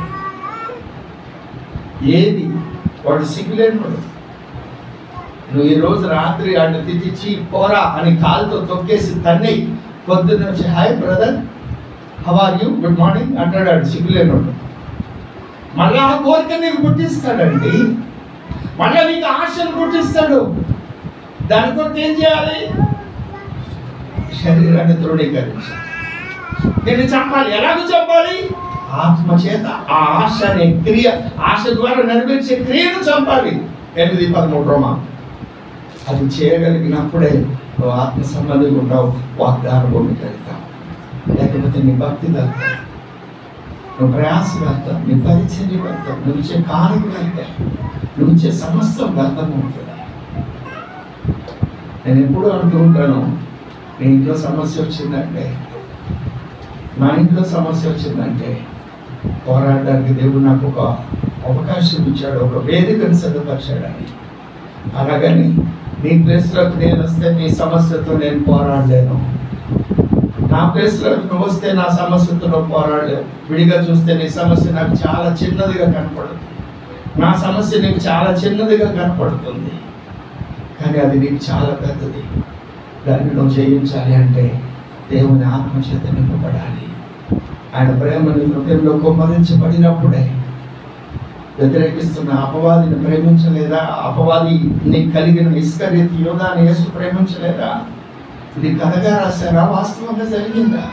ఏది వాడు సిగ్గులేనుడు. నువ్వు ఈరోజు రాత్రి అడ్డు తిట్టించి పోరా అని కాలుతో తొక్కేసి తన్ని పొద్దున్న వచ్చి hi brother, how are you, good morning అంటాడు సిగ్గులేనుడు. మళ్ళీ ఆ కోరిక నీకు పుట్టిస్తాడండి, మళ్ళీ నీకు ఆశను పుట్టిస్తాడు. దాని కొరకు ఏం చేయాలి? శరీరాన్ని తృణీకరించాలి, నేను చంపాలి. ఎలాగో చంపాలి? ఆత్మ చేత. ఆ ఆశ అనే క్రియ, ఆశ ద్వారా నెరవేర్చే క్రియను చంపాలి. 8:13 రోమా. అది చేయగలిగినప్పుడే నువ్వు ఆత్మ సంబంధిగా ఉంటావు, వాగ్దాన భూమికి వెళ్తావు. లేకపోతే నీ భక్తి వెళ్తావు, నువ్వు ప్రయాస వెళ్తావు, నీ పరిచర్య వెళ్తావు, నువ్వు ఇచ్చే కానుక వెళ్తావు, నువ్వు ఇచ్చే సమస్తం వ్యర్థమవుతుంది. నేను ఎప్పుడూ అంటూ ఉంటాను, నీ ఇంట్లో సమస్య వచ్చిందంటే, నా ఇంట్లో సమస్య వచ్చిందంటే పోరాడడానికి దేవుడు నాకు ఒక అవకాశం ఇచ్చాడు, ఒక వేదికను సిద్ధపరిచాడని. అలాగని నీ ప్లేస్లోకి నేను వస్తే నీ సమస్యతో నేను పోరాడలేను. నా ప్లేస్లోకి నువ్వు వస్తే నా సమస్యతో నువ్వు పోరాడలేవు. విడిగా చూస్తే నీ సమస్య నాకు చాలా చిన్నదిగా కనపడుతుంది, నా సమస్య నీకు చాలా చిన్నదిగా కనపడుతుంది, కానీ అది నీకు చాలా పెద్దది. దాన్ని నువ్వు జయించాలి అంటే దేవుని ఆత్మచేత నింపబడాలి. ఆయన ప్రేమని హృదయంలో కుమ్మరించబడినప్పుడే వ్యతిరేకిస్తున్న అపవాదిని ప్రేమించలేదా? అపవాది నీకు కలిగిన ఇస్కరియోతు యూదాని యేసు ప్రేమించలేదా? ఇది కథగా రాశారా? వాస్తవంగా జరిగిందా?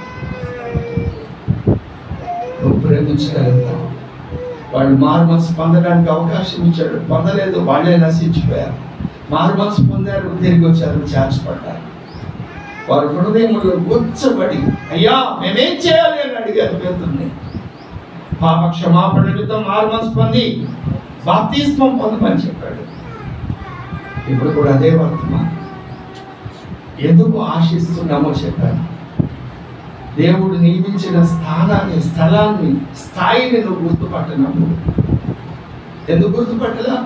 నువ్వు ప్రేమించగలుగుతావు. వాళ్ళు మారుమనసు పొందడానికి అవకాశం ఇచ్చాడు, పొందలేదు, వాళ్ళే నశించిపోయారు. మారుమనసు పొందారు, తిరిగి వచ్చారు, చేర్చబడ్డారు. వారి హృదయంలో గుచ్చబడి అయ్యా మేమేం చేయాలి అని అడిగారు పేతురుని. పాప క్షమాపణ నిమిత్తం మారుమనసు పొంది బాప్తిస్మం పొందమని చెప్పాడు. ఇప్పుడు కూడా అదే వర్తమానం. ఎందుకు ఆశిస్తున్నామో చెప్పాను. దేవుడు నియమించిన స్థాయిని నువ్వు గుర్తుపట్టినప్పుడు. ఎందుకు గుర్తుపట్టలా?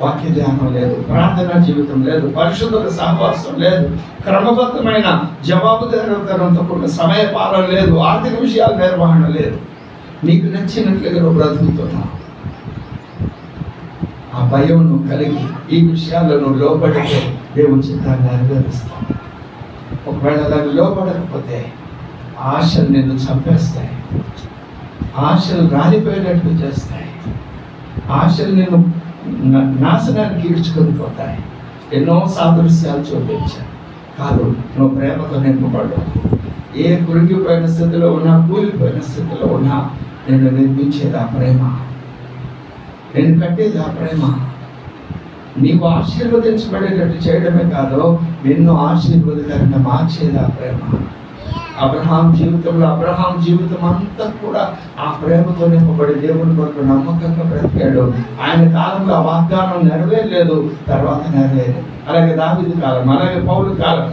వాక్య ధ్యానం లేదు, ప్రార్థనా జీవితం లేదు, పరిశుద్ధుల సహవాసం లేదు, క్రమబద్ధమైన జవాబుదారీతనంతో కూడిన సమయ పాలన లేదు, ఆర్థిక విషయాల నిర్వహణ లేదు. నీకు నచ్చినట్లుగా నువ్వు బ్రతుకుతున్నావు. ఆ భయం నువ్వు కలిగి ఈ విషయాల్లో నువ్వు లోబడితే దేవుని చిత్తాన్ని నెరవేరుస్తావు. ఒకవేళ దాన్ని లోబడకపోతే ఆశలు నిన్ను చంపేస్తాయి, ఆశలు రాలిపోయేటట్లు చేస్తాయి, ఆశలు నిన్ను నాశనానికి ఈడ్చుకొని పోతాయి. ఎన్నో సాదృశ్యాలు చూపించాను. కాదు, నువ్వు ప్రేమతో నింపబడు. ఏ కురిగిపోయిన స్థితిలో ఉన్నా, కూలిపోయిన స్థితిలో ఉన్నా నిన్ను నిర్మించేది ఆ ప్రేమ, నేను కట్టేది ఆ ప్రేమ. నీవు ఆశీర్వదించబడేటట్టు చేయడమే కాదు, నిన్ను ఆశీర్వదకరంగా మార్చేది ఆ ప్రేమ. అబ్రహాం జీవితం అంతా కూడా ఆ ప్రేమతో నింపబడి దేవుని కొరకు నమ్మకంగా బ్రతికాడు. ఆయన కాలంలో ఆ వాగ్దానం నెరవేరలేదు, తర్వాత నెరవేరేది. అలాగే దావీదు కాలం, అలాగే పౌలు కాలం,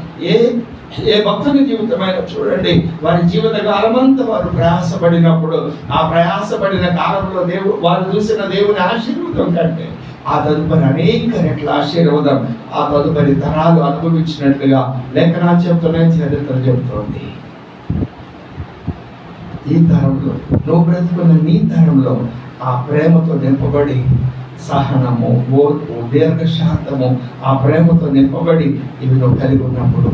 ఏ భక్తుని జీవితమైనా చూడండి, వారి జీవిత కాలం అంతా వారు ప్రయాసపడినప్పుడు, ఆ ప్రయాసపడిన కాలంలో వారు చూసిన దేవుని ఆశీర్వాదం కంటే ఆ తదుపరి అనేక రెట్ల ఆశీర్వాదం ఆ తదుపరి తరాలు అనుభవించినట్లుగా లేఖనాలు చెప్తున్నాయి, చరిత్ర చెబుతోంది. ఈ తరంలో నువ్వు బ్రతుకున్న నీ తరంలో ఆ ప్రేమతో నింపబడి సహనము, ఓర్పు, దీర్ఘశాంతము ఆ ప్రేమతో నింపబడి ఇవి నువ్వు కలిగి ఉన్నప్పుడు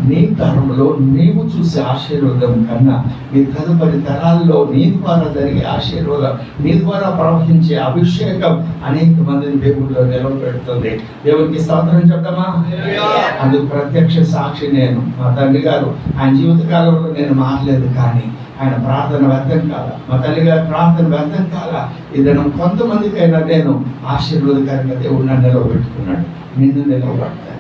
నీ తరంలో నీవు చూసే ఆశీర్వాదం కన్నా నీ తదుపరి తరాల్లో నీ ద్వారా జరిగే ఆశీర్వాదం, నీ ద్వారా ప్రవహించే అభిషేకం అనేక మందిని దేవుడిలో నిలవబెడుతుంది. దేవునికి స్తోత్రం చెప్తామా? అందుకు ప్రత్యక్ష సాక్షి నేను. మా తండ్రి గారు ఆయన జీవితకాలంలో నేను మారలేదు, కానీ ఆయన ప్రార్థన వ్యర్థం కాల, మా తల్లి గారి ప్రార్థన వ్యర్థం కాల. ఇదను కొంతమందికైనా నేను ఆశీర్వాదకరంగా దేవుడు నన్ను నిలవబెట్టుకున్నాడు. నిన్ను నిలవబడతాను.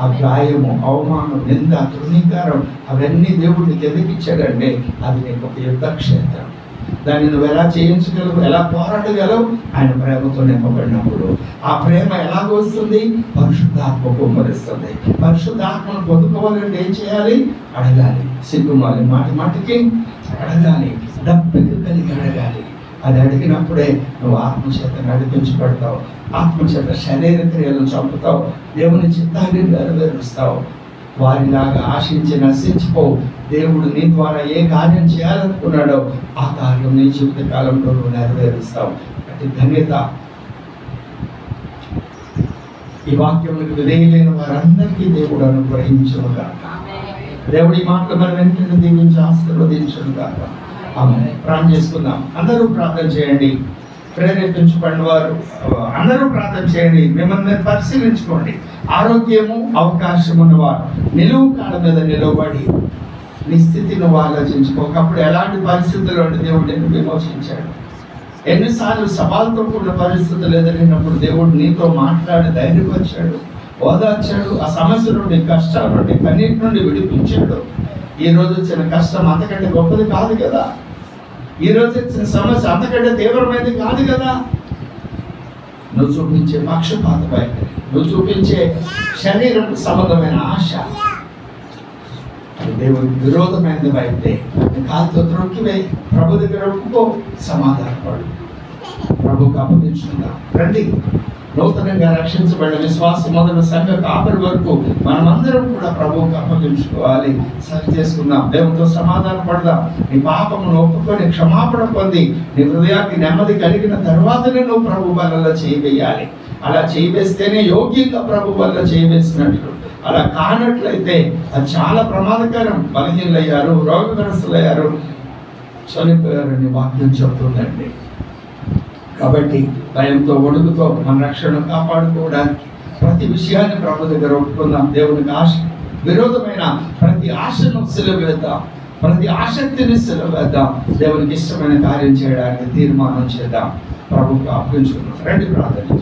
ఆ గాయము, అవమానం, నింద, తృణీకారం అవన్నీ దేవుడికి ఎందుకు ఇచ్చాడంటే అది నీకు ఒక యుద్ధ క్షేత్రం. దాన్ని నువ్వు ఎలా చేయించగలవు, ఎలా పోరాడగలవు? ఆయన ప్రేమతో నింపబడినప్పుడు. ఆ ప్రేమ ఎలాగ వస్తుంది? పరిశుద్ధాత్మ కుమ్మరిస్తుంది. పరిశుద్ధాత్మను పొందుకోవాలంటే ఏం చేయాలి? అడగాలి, సిగ్గుమాలి, మాటికి అడగాలి, దప్పిక కలిగి అడగాలి. అది అడిగినప్పుడే నువ్వు ఆత్మచేత నడిపించబడతావు, ఆత్మచేత శరీర క్రియలను చంపుతావు, దేవుని చిత్తాన్ని నెరవేరుస్తావు. వారిలాగా ఆశించి నశించిపోవు. దేవుడు నీ ద్వారా ఏ కార్యం చేయాలనుకున్నాడో ఆ కార్యం నీ జీవిత కాలంలో నువ్వు నెరవేరుస్తావు. అతి ధన్యత ఈ వాక్యములకు విధేయులైన వారందరికీ దేవుడు అనుగ్రహించును గాక. దేవుడి మాటలు మనం వెంటనే దీవించి ఆశీర్వదించును గాక. ఆమేన్. ప్రార్థన చేసుకుందాం. అందరూ ప్రార్థన చేయండి. ప్రేరేపించబడిన వారు అందరూ ప్రార్థన చేయండి. మిమ్మల్ని పరిశీలించుకోండి. ఆరోగ్యము, అవకాశం ఉన్నవారు నిలువు కాళ్ళ మీద నిలవబడి నీ స్థితిని ఆలోచించుకో. ఒకప్పుడు ఎలాంటి పరిస్థితుల్లో దేవుడు నిన్ను విమోచించాడు. ఎన్నిసార్లు సవాళ్ళతో కూడిన పరిస్థితులు ఎదురైనప్పుడు దేవుడు నీతో మాట్లాడి ధైర్యపరిచాడు, ఓదార్చాడు. ఆ సమస్య నుండి, కష్టాల నుండి, కన్నీటి నుండి విడిపించాడు. ఈ రోజు వచ్చిన కష్టం అంతకంటే గొప్పది కాదు కదా. ఈ రోజు వచ్చిన సమస్య అంతకంటే తీవ్రమైనది కాదు కదా. నువ్వు చూపించే పక్షపాత వైఖరి, నువ్వు చూపించే శరీరం సంబంధమైన ఆశ దేవుడికి విరోధమైనది అయితే కాలుతో త్రొక్కివే, ప్రభు దగ్గర ఒప్పుకో, సమాధానపడు. ప్రభువుకు అప్పగించుకుందాం. రండి, నూతనంగా రక్షించబడిన విశ్వాసం మొదలు సంఘ కాపరి వరకు మనమందరం కూడా ప్రభువుకు అప్పగించుకోవాలి. సరి చేసుకుందాం, దేవునితో సమాధాన పడదాం. నీ పాపమును ఒప్పుకొని క్షమాపణ పొంది నీ హృదయానికి నెమ్మది కలిగిన తర్వాతనే నువ్వు ప్రభు బలలో చేయవేయాలి. అలా చేయవేస్తేనే యోగ్యంగా ప్రభు బలలో చేయవేసినట్లు. అలా కానట్లయితే అది చాలా ప్రమాదకరం. బలహీనలయ్యారు, రోగగ్రస్తులయ్యారు, చనిపోయారని వాక్యం చెబుతుందండి. కాబట్టి భయంతో వణుకుతో మన రక్షణ కాపాడుకోవడానికి ప్రతి విషయాన్ని ప్రభు దగ్గర ఒప్పుకుందాం. దేవునికి ఆశ విరోధమైన ప్రతి ఆశను సిలువేద్దాం, ప్రతి ఆసక్తిని సిలువేద్దాం. దేవునికి ఇష్టమైన కార్యం చేయడానికి తీర్మానం చేద్దాం. ప్రభువుకు అప్పగించుకుందాం. రండి ప్రార్థన.